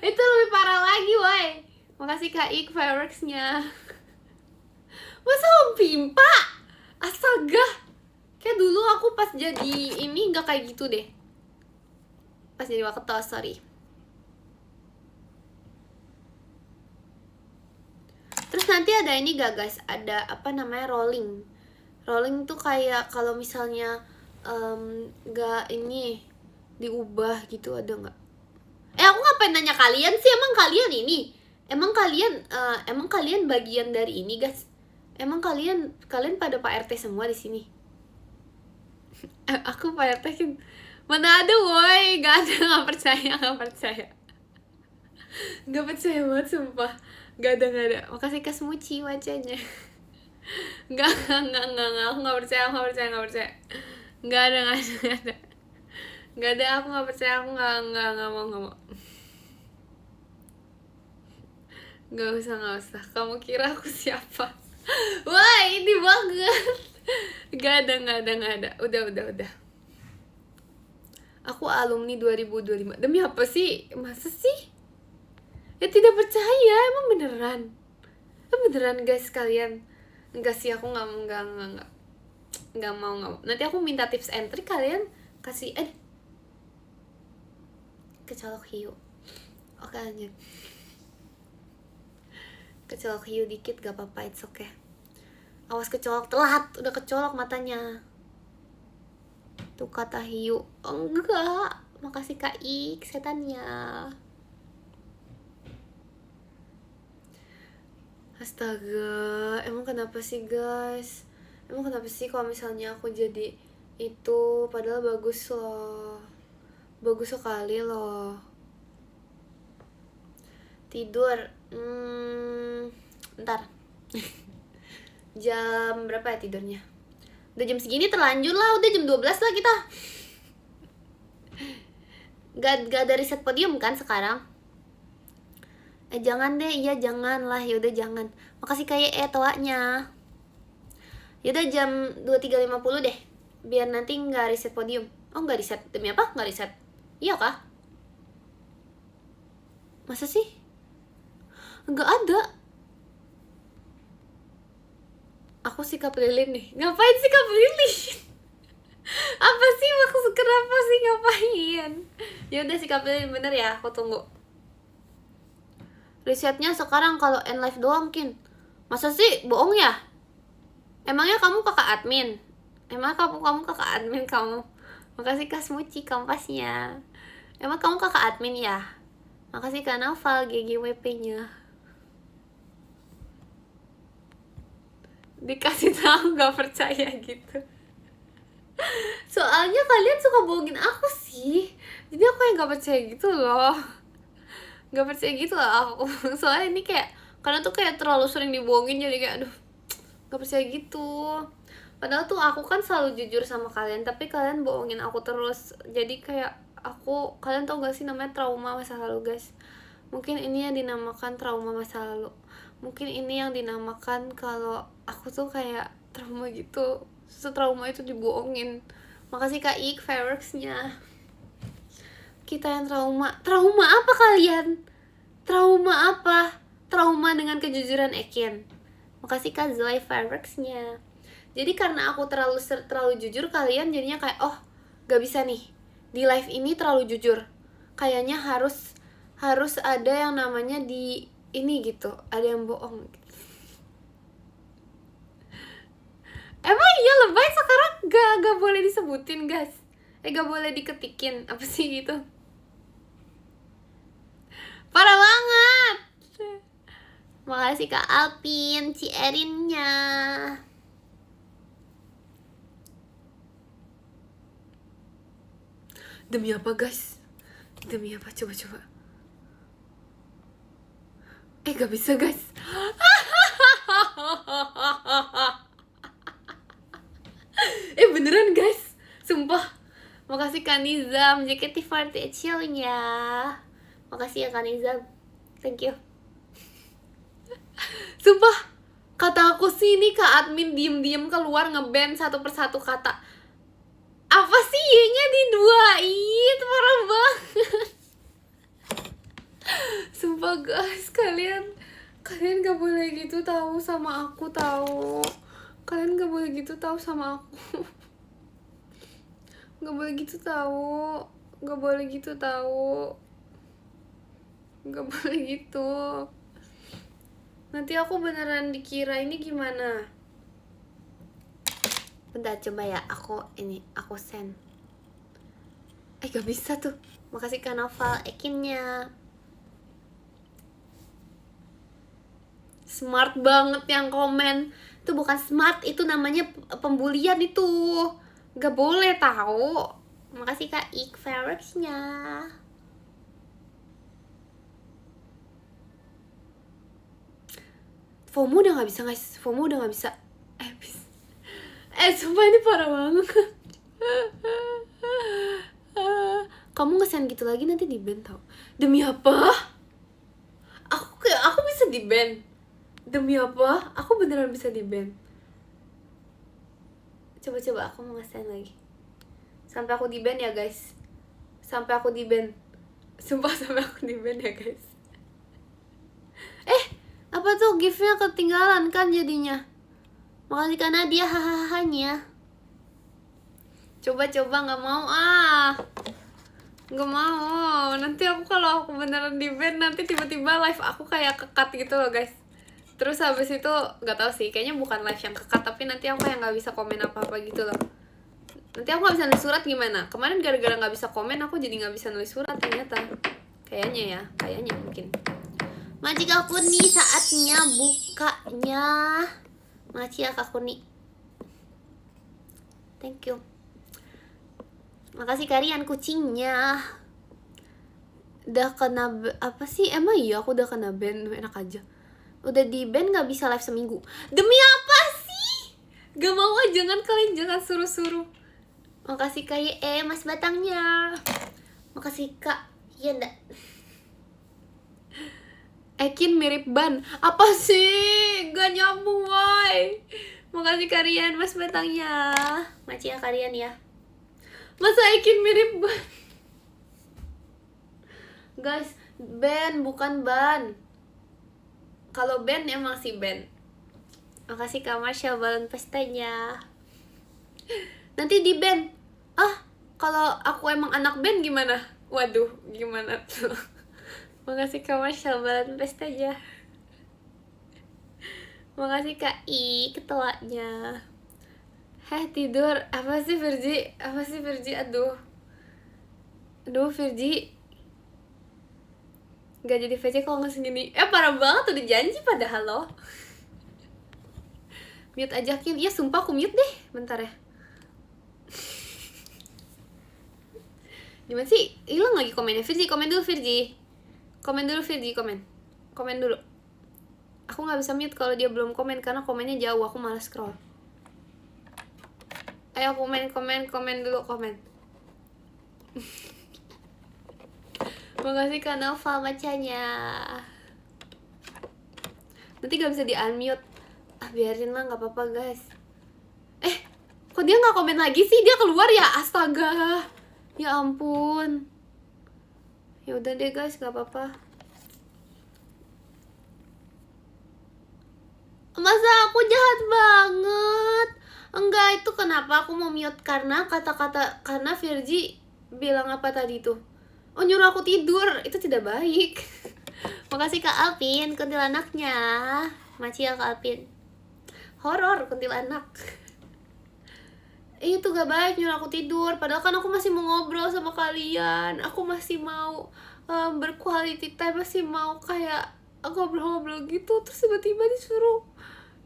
lebih parah lagi woy. Makasih Kak Ik fireworks-nya. Masa Hopimpa? Astaga. Kayak dulu aku pas jadi ini gak kayak gitu deh. Pas jadi waketos, sorry. Terus nanti ada ini gak guys? Ada apa namanya rolling. Rolling tuh kayak kalau misalnya gak ini diubah gitu, ada nggak? Aku ngapain nanya kalian sih? Emang kalian bagian dari ini guys? Emang kalian pada Pak RT semua di sini? Aku Pak RT kan mana ada woi, nggak ada, nggak percaya banget sumpah, nggak ada. Makasih Kak Smuci wajahnya. nggak aku nggak percaya, nggak ada, aku nggak percaya, aku nggak mau. Nggak usah, kamu kira aku siapa? Wah ini banget. Nggak ada. Udah. Aku alumni 2025. Demi apa sih? Masa sih? Ya tidak percaya, emang beneran guys kalian. Enggak sih, aku nggak mau. Nanti aku minta tips and trick, kalian kasih kecolok hiu. Oke lanjut. Kecolok hiu dikit gak apa-apa, it's okay. Awas kecolok telat, udah kecolok matanya. Tuh kata hiu. Enggak, makasih Kak Ik setannya. Astaga, emang kenapa sih guys? Emang kenapa sih kalau misalnya aku jadi itu, padahal bagus loh. Bagus sekali loh. Tidur ntar. Jam berapa ya tidurnya? Udah jam segini terlanjur lah, udah jam 12 lah kita. Gak ada riset podium kan sekarang? Jangan deh, iya jangan lah, yaudah jangan. Makasih kayak toanya. Yaudah jam 23.50 deh, biar nanti gak riset podium. Oh gak riset, demi apa? Gak riset. Iya kah? Masa sih? Gak ada. Aku sikap lilin nih. Ngapain sikap lilin? Apa sih maksud, kenapa sih ngapain? Ya udah sikap lilin bener ya, aku tunggu. Risetnya sekarang kalau end live doang, Kin. Masa sih? Bohong ya? Emangnya kamu kakak admin? Emang kamu kakak admin kamu? Makasih Kak Smuci kampasnya. Emang kamu kakak admin ya? Makasih Kak Naval GGWP-nya. Dikasih tahu gak percaya gitu. Soalnya kalian suka bohongin aku sih. Jadi aku yang gak percaya gitu loh. Gak percaya gitu loh aku. Soalnya ini kayak karena tuh kayak terlalu sering dibohongin, jadi kayak aduh gak percaya gitu. Padahal tuh aku kan selalu jujur sama kalian, tapi kalian bohongin aku terus. Jadi kayak kalian tau gak sih namanya trauma masa lalu, guys. Mungkin ini yang dinamakan trauma masa lalu. Mungkin ini yang dinamakan kalau aku tuh kayak trauma gitu. Trauma itu dibohongin. Makasih Kak Ik fireworks-nya. Kita yang trauma. Trauma apa kalian? Trauma apa? Trauma dengan kejujuran Ekin. Makasih Kak Zoe fireworks-nya. Jadi karena aku terlalu jujur, kalian jadinya kayak oh gak bisa nih di live ini terlalu jujur. Kayaknya harus ada yang namanya di ini gitu, ada yang bohong. Emang iya lebay sekarang gak boleh disebutin, guys. Gak boleh diketikin apa sih gitu. Parah banget. Makasih Kak Alpin, Ci Erinnya. Demi apa, guys? Demi apa? Coba. Gak bisa, guys. Beneran, guys. Sumpah. Makasih Kak Nizam, JKT48 chill-nya. Makasih ya Kak Nizam. Thank you. Sumpah, kata aku sih ini Kak admin diem-diem keluar nge-ban satu persatu kata. Apa sih Y-nya diduain? Parah banget. Sumpah guys, kalian gak boleh gitu tahu sama aku tahu. Kalian gak boleh gitu tahu sama aku. Gak boleh gitu tahu. Gak boleh gitu tahu. Gak boleh gitu. Nanti aku beneran dikira ini gimana? Bentar coba ya, aku send. Gak bisa tuh. Makasih Kak Novel Ekinnya. Smart banget yang komen. Itu bukan smart, itu namanya pembulian itu. Gak boleh tahu. Makasih Kak Ik fireworks-nya. FOMO udah gak bisa guys. FOMO udah gak bisa. Sumpah ini parah banget. Kamu nge-send gitu lagi nanti di-ban tau. Demi apa? Aku bisa di-ban. Demi apa? Aku beneran bisa di-ban. Coba aku mau nge-send lagi. Sampai aku di-ban ya guys. Sampai aku di-ban. Sumpah sampai aku di-ban ya guys. Apa tuh gift-nya ketinggalan kan jadinya. Makasih Kak Nadia hahaha-nya. Coba gak mau Gak mau. Nanti kalau aku beneran di-ban nanti tiba-tiba live aku kayak kekat gitu loh guys. Terus habis itu gak tahu sih, kayaknya bukan live yang kekat, tapi nanti aku yang gak bisa komen apa-apa gitu loh. Nanti aku gak bisa nulis surat gimana? Kemarin gara-gara gak bisa komen aku jadi gak bisa nulis surat ternyata. Kayaknya mungkin. Makasih Kak Kurni, saatnya bukanya. Makasih ya Kak Kurni. Thank you. Makasih Karian kucingnya. Udah kena apa sih? Emang iya aku udah kena ban, enak aja. Udah di ban gak bisa live seminggu. Demi apa sih? Gak mau jangan suruh-suruh. Makasih Kak Mas batangnya. Makasih Kak Yanda. Ekin mirip ban. Apa sih? Gak nyambung woy. Makasih Karian Mas batangnya. Makasih ya Karian ya. Masa Ekin mirip ban? Guys, ban bukan ban. Kalau ban emang sih ban. Makasih Kak Marsha balon pestanya. Nanti di ban. Kalau aku emang anak ban gimana? Waduh, gimana tuh? Makasih Kak Marshall balan pestanya. Makasih Kak I ketawanya. Tidur. Apa sih Virgi? Aduh Virgi gak jadi VC kalau nggak segini. Parah banget, udah janji padahal loh. Mute ajakin. Iya sumpah aku mute deh. Bentar ya. Gimana sih? Hilang lagi komennya. Virgi, komen dulu Virgi. Komen dulu. Aku nggak bisa mute kalau dia belum komen karena komennya jauh. Aku malas scroll. Ayo komen dulu. Makasih Kak Nova bacanya. Nanti gak bisa di unmute. Biarin lah, gak apa-apa guys. Kok dia gak komen lagi sih? Dia keluar ya? Astaga. Ya ampun. Ya udah deh guys, gak apa-apa. Masa aku jahat banget? Enggak, itu kenapa aku mau mute karena karena Virgi bilang apa tadi tuh? Oh, nyuruh aku tidur. Itu tidak baik. Makasih Kak Alvin, kuntilanaknya. Maci ya Kak Alvin. Horor kuntilanak. Itu gak baik nyuruh aku tidur. Padahal kan aku masih mau ngobrol sama kalian. Aku masih mau berquality time. Masih mau kayak ngobrol-ngobrol gitu. Terus tiba-tiba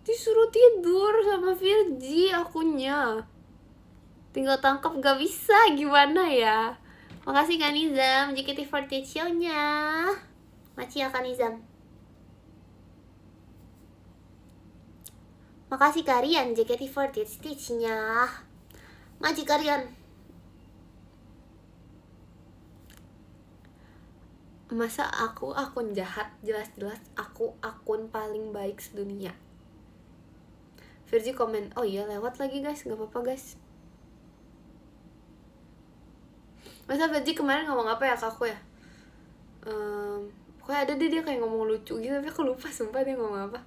disuruh tidur sama Virgi akunya. Tinggal tangkap gak bisa, gimana ya. Makasih Kak Nizam, JKT48 show-nya. Maci ya Kak Nizam. Makasih Karian, JKT48 Stitch-nya. Maci Karian. Masa aku akun jahat? Jelas-jelas aku akun paling baik sedunia. Virgi komen, oh iya lewat lagi guys, gak apa-apa guys. Masa Virgi kemarin ngomong apa ya ke aku ya? Pokoknya ada deh dia kayak ngomong lucu gitu, tapi aku lupa sumpah dia ngomong apa.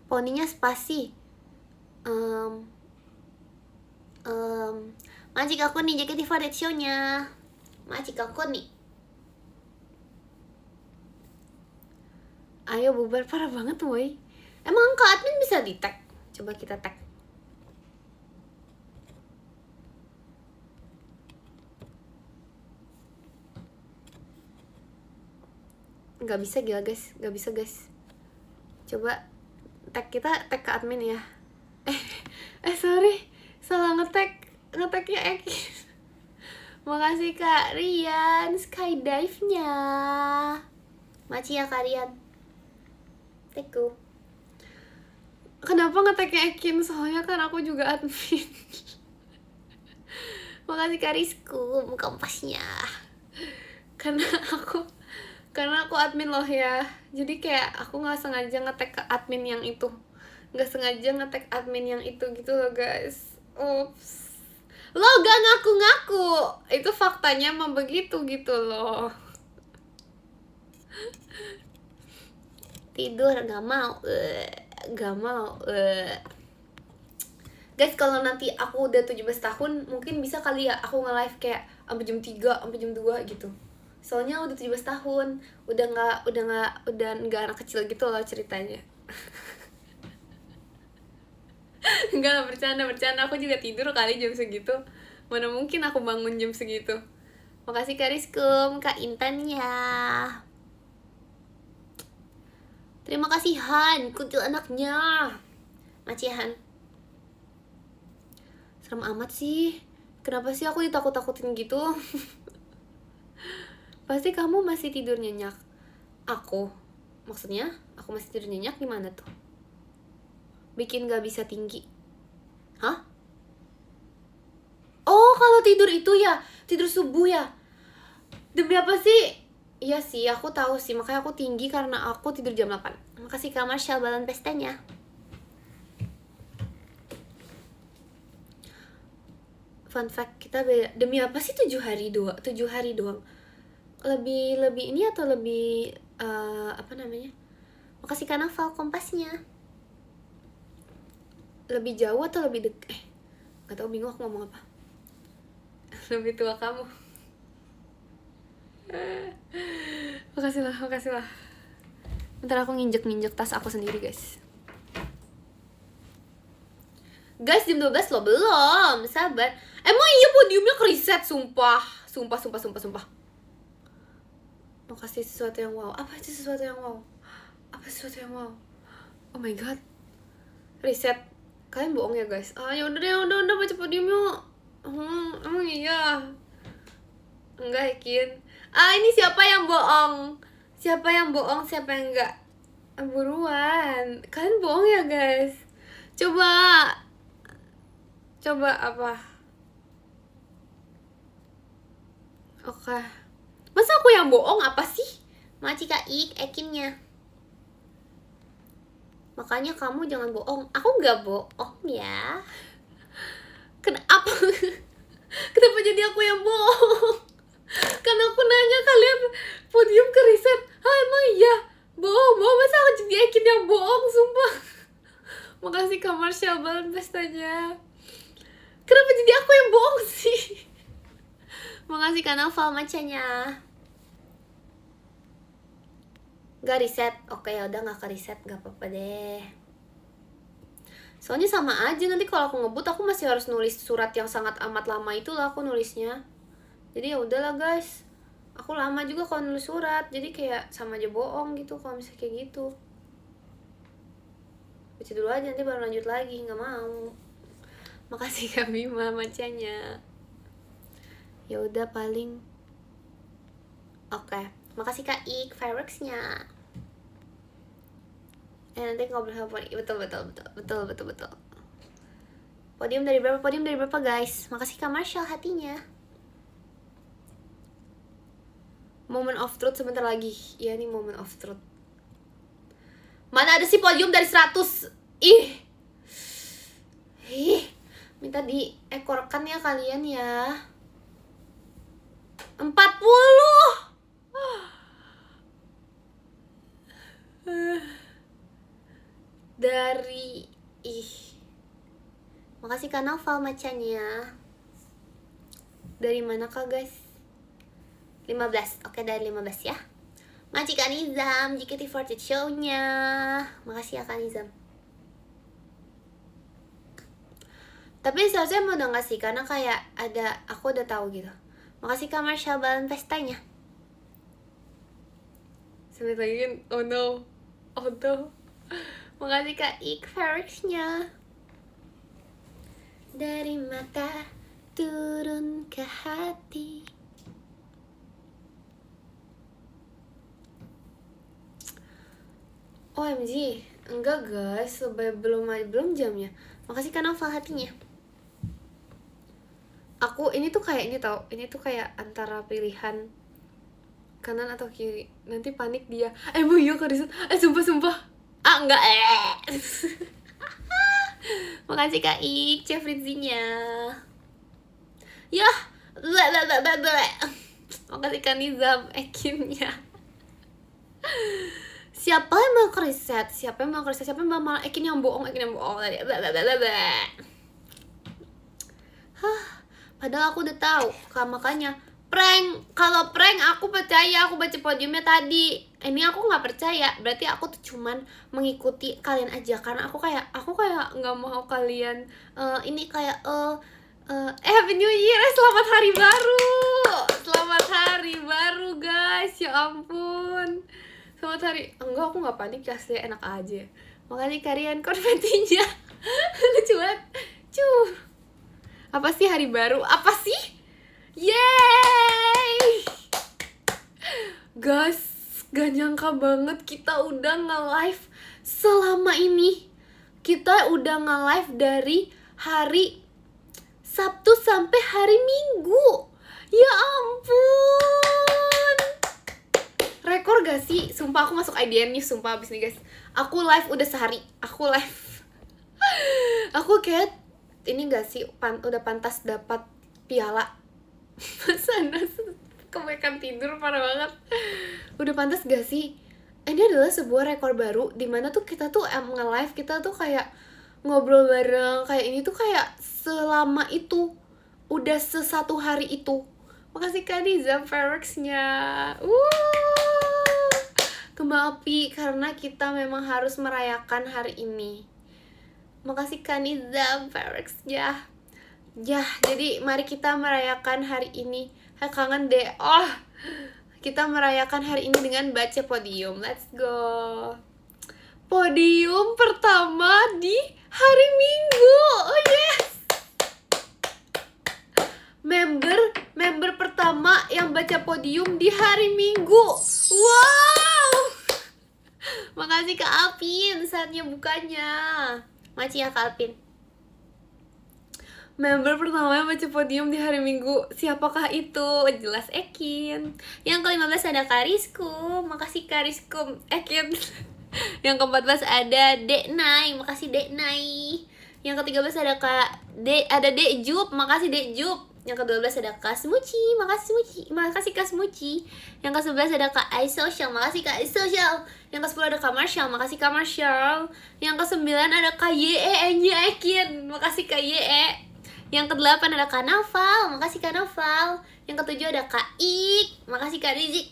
Poninya spasi. Majik aku nih JKT48 show-nya. Majik aku nih. Ayo bubar, parah banget woy. Emang Kak admin bisa di tag? Coba kita tag. Gak bisa gila guys, gak bisa guys. Coba tag kita, tag ke admin ya. Sorry, salah ngetagnya Ekis. Makasih Kak Rian, skydive-nya. Maci ya Kak Rian. Thank you. Kenapa ngetagnya Ekin? Soalnya kan aku juga admin. Makasih Kak Rizku, kompasnya. Karena aku admin loh ya. Jadi kayak aku gak sengaja nge-tag ke admin yang itu. Gak sengaja nge-tag admin yang itu gitu loh guys. Ups. Lo gak ngaku-ngaku. Itu faktanya emang begitu gitu loh. Tidur gak mau. Guys, kalau nanti aku udah 17 tahun mungkin bisa kali ya aku nge-live kayak sampai jam 3, sampai jam 2 gitu. Soalnya udah 17 tahun, udah nggak anak kecil gitu loh ceritanya. Enggak lah, bercanda, aku juga tidur kali jam segitu. Mana mungkin aku bangun jam segitu. Makasih Kak Rizkum, Kak Intan ya. Terima kasih Han, kuntil anaknya. Maci Han. Serem amat sih. Kenapa sih aku ditakut-takutin gitu? Pasti kamu masih tidur nyenyak. Aku? Maksudnya aku masih tidur nyenyak gimana tuh? Bikin gak bisa tinggi. Hah? Oh, kalau tidur itu ya, tidur subuh ya. Demi apa sih? Iya sih, aku tahu sih, makanya aku tinggi karena aku tidur jam 8. Makasih Kak Marshall balan pestanya. Fun fact, kita beda. Demi apa sih 7 hari doang? Lebih ini atau lebih apa namanya? Makasih karena file kompasnya. Lebih jauh atau lebih dekat? Gak tau, bingung aku ngomong apa. Lebih tua kamu. Makasih lah. Bentar aku nginjek tas aku sendiri guys. Guys, jam 12 loh, belum, sabar. Emang iya podiumnya keriset, sumpah. Makasih sesuatu yang wow. Apa itu sesuatu yang wow? Oh my god. Riset. Kalian bohong ya guys. Ya udah baca podium yuk. Emang iya. Enggak, Kin. Ini siapa yang bohong? Siapa yang enggak? Buruan. Kalian bohong ya guys. Coba apa? Oke. Masa aku yang bohong apa sih? Maci Kak Ekinnya. Makanya kamu jangan bohong. Aku nggak bohong ya. Kenapa? Kenapa jadi aku yang bohong? Kan aku nanya kalian podium ke riset. Emang iya? Bohong. Masa aku jadi Ekin yang bohong, sumpah. Makasih Kak Marshall balon pestanya. Kenapa jadi aku yang bohong sih? Makasih Kak Naval macanya. Gak riset. Oke, ya udah nggak ke riset, gak apa-apa deh. Soalnya sama aja, nanti kalau aku ngebut aku masih harus nulis surat yang sangat amat lama itulah aku nulisnya. Jadi ya udahlah guys. Aku lama juga kalau nulis surat, jadi kayak sama aja bohong gitu kalau misalnya kayak gitu. Baca dulu aja, nanti baru lanjut lagi, nggak mau. Makasih Kak Bima macanya. Ya udah paling. Oke, makasih Kak Ik fireworksnya. Nanti ngobrol sama podium. Betul. Podium dari berapa guys? Makasih Kak Marshall hatinya. Moment of truth sebentar lagi. Ya ini moment of truth. Mana ada sih podium dari 100? Ih. Minta diekorkan ya kalian ya. 40. Dari makasih Kak Naval macanya. Dari mana Kak guys? 15. Oke, dari 15 ya. Makasih Kak Nizam, JKT48 show-nya. Makasih ya Kak Nizam. Tapi seharusnya mau udah ngasih, karena kayak ada, aku udah tahu gitu. Makasih Kak Marshall balon pestanya. Sampai lagi kan, oh no. Makasih Kak Ik fireworksnya. Dari mata turun ke hati. OMG, enggak guys, belum jamnya. Makasih Kak Novel hatinya. Aku ini tuh kayak antara pilihan kanan atau kiri. Nanti panik dia. Bu iya Kak Rizal. Sumpah. Enggak. Makasih Kak Ik, Chef Rizzinya. Yah. Makasih Kak Nizam, Ekinnya. Siapa yang mau riset? Siapa yang mau Ekin yang bohong tadi. Padahal aku udah tahu. Makanya prank. Kalau prank aku percaya, aku baca podiumnya tadi. Ini aku nggak percaya. Berarti aku tuh cuman mengikuti kalian aja, karena aku kayak nggak mau kalian ini kayak Happy New Year, selamat hari baru guys, ya ampun. Selamat hari. Enggak, aku nggak panik, asli enak aja. Makasih kalian konfetinya. Lucu banget. Apa sih hari baru? Apa sih? Yeay! Guys, gak nyangka banget kita udah nge-live selama ini. Kita udah nge-live dari hari Sabtu sampai hari Minggu. Ya ampun. Rekor gak sih? Sumpah aku masuk IDN nih, sumpah abis nih guys. Aku live udah sehari. Aku kayak ini gak sih, udah pantas dapat piala. Masa kebanyakan tidur, parah banget. Udah pantas gak sih? Ini adalah sebuah rekor baru, dimana tuh kita tuh nge-live, kita tuh kayak ngobrol bareng. Kayak ini tuh kayak selama itu udah sesatu hari itu. Makasih Kak Nizam fireworksnya. Kembang api karena kita memang harus merayakan hari ini. Makasih Kak Nizam fireworksnya. Ya, jadi mari kita merayakan hari ini. Kangen deh. Kita merayakan hari ini dengan baca podium. Let's go. Podium pertama di hari Minggu. Oh yes. Member pertama yang baca podium di hari Minggu. Wow. Makasih Kak Alpin, saatnya bukanya. Makasih ya Kak Alpin. Member pertama yang baca podium di hari Minggu. Siapakah itu? Jelas Ekin. Yang ke-15 ada Kak Rizku. Makasih Kak Rizku Ekin. Yang ke-14 ada Dek Nai. Makasih Dek Nai. Yang ke-13 ada ada Dek Jup. Makasih Dek Jup. Yang ke-12 ada Kak Smuci. Makasih Kak Smuci. Yang ke-11 ada Kak iSocial. Makasih Kak iSocial. Yang ke-10 ada Kak Marshall. Makasih Kak Marshall. Yang ke-9 ada Kak YE nya Ekin. Makasih Kak YE. Yang ke-8 ada Kak Naval. Makasih Kak Naval. Yang ke-7 ada Kak Ik. Makasih Kak Rizik.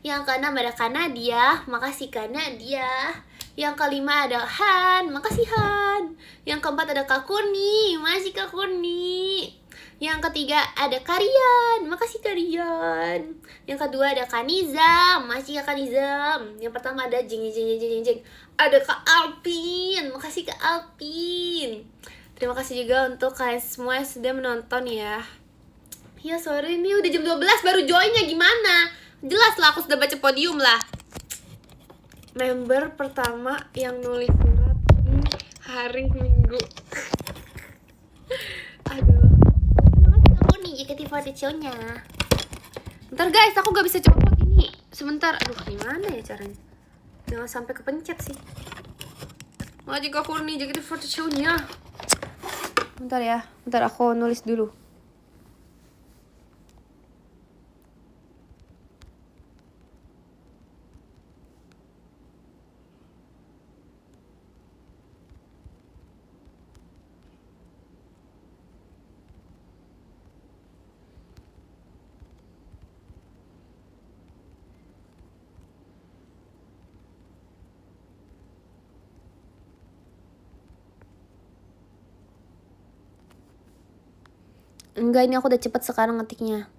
Yang ke-6 ada Kak Nadia. Makasih Kak Nadia. Yang ke-5 ada Han. Makasih Han. Yang ke-4 ada Kak Kurni. Makasih Kak Kurni. Yang ketiga ada Karian. Makasih Karian. Yang kedua ada Kak Nizam. Makasih Kak Nizam. Yang pertama ada jing. Ada Kak Alpin. Makasih Kak Alpin. Terima kasih juga untuk kalian semua yang sudah menonton ya. Ya sorry ini udah jam 12 baru joinnya, gimana? Jelas lah aku sudah baca podium lah. Member pertama yang nulis surat di hari Minggu. Aduh. Aku nih JKT48 show-nya. Bentar guys, aku gak bisa copot ini. Sebentar. Aduh, gimana ya caranya? Jangan sampai kepencet sih. Makasih Kak Kurni JKT48 show-nya. Bentar ya, bentar aku nulis dulu. Enggak, ini aku udah cepet sekarang ngetiknya.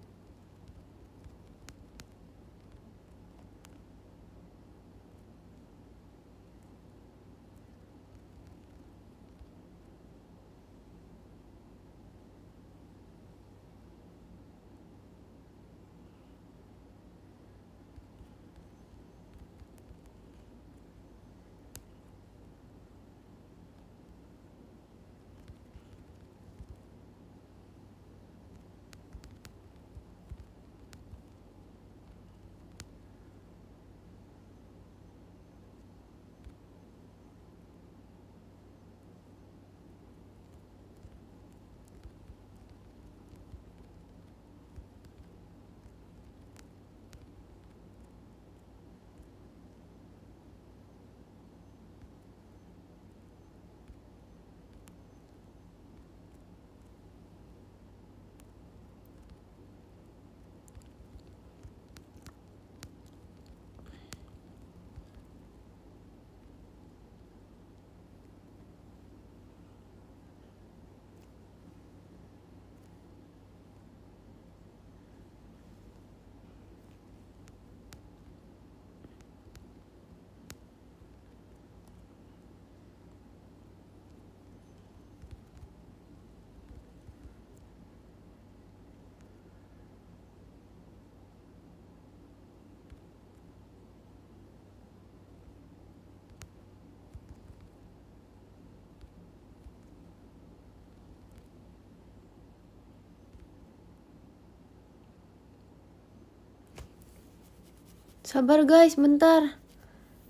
Sabar guys, bentar.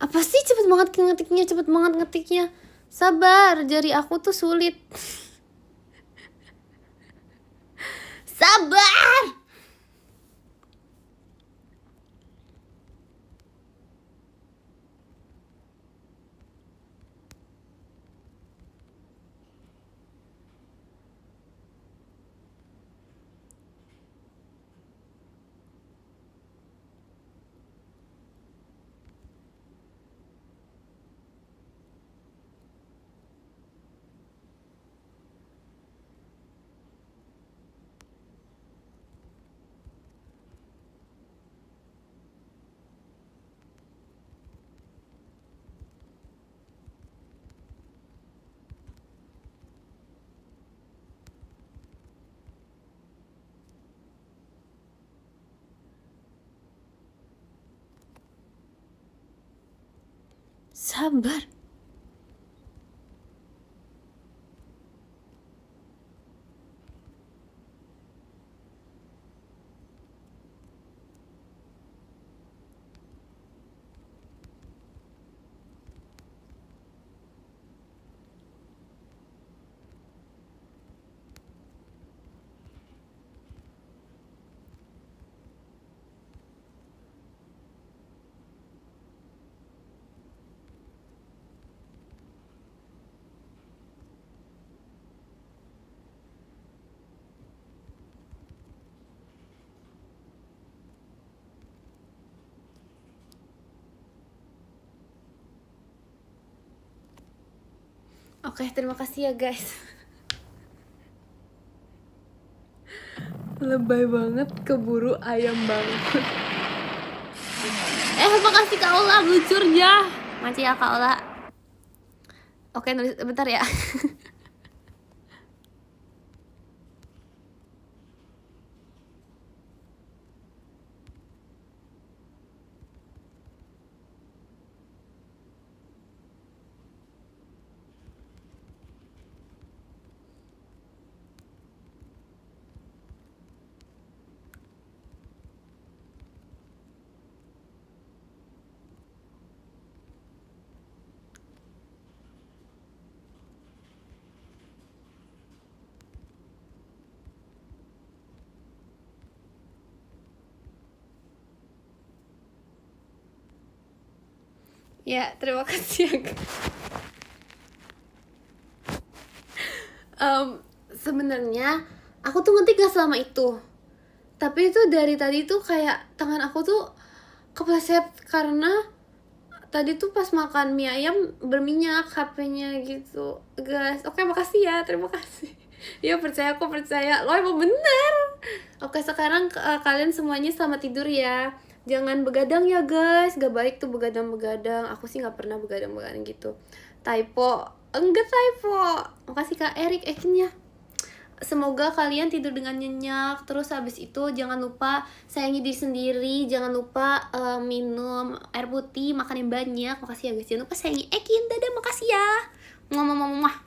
Apa sih cepet banget ngetiknya? Sabar, jari aku tuh sulit. Sabar. Sabar. Oke, terima kasih ya guys. Lebay banget, keburu ayam banget. Makasih Kak Ola, blucurnya. Makasih ya Kak Ola. Oke, nulis bentar ya. Ya, terima kasih ya. Sebenarnya aku tuh ngetik gak selama itu. Tapi itu dari tadi tuh kayak tangan aku tuh kepleset karena tadi tuh pas makan mie ayam berminyak HP-nya gitu, guys. Oke, makasih ya, terima kasih. Ya percaya, aku percaya. Lo emang bener. Oke, sekarang kalian semuanya selamat tidur ya. Jangan begadang ya guys, gak baik tuh begadang-begadang. Aku sih gak pernah begadang-begadang gitu. Typo, enggak typo. Makasih Kak Erik Ekinnya. Semoga kalian tidur dengan nyenyak. Terus habis itu jangan lupa sayangi diri sendiri. Jangan lupa minum air putih, makan yang banyak. Makasih ya guys, jangan lupa sayangi Ekin. Dadah, makasih ya. Ngomong-ngomong.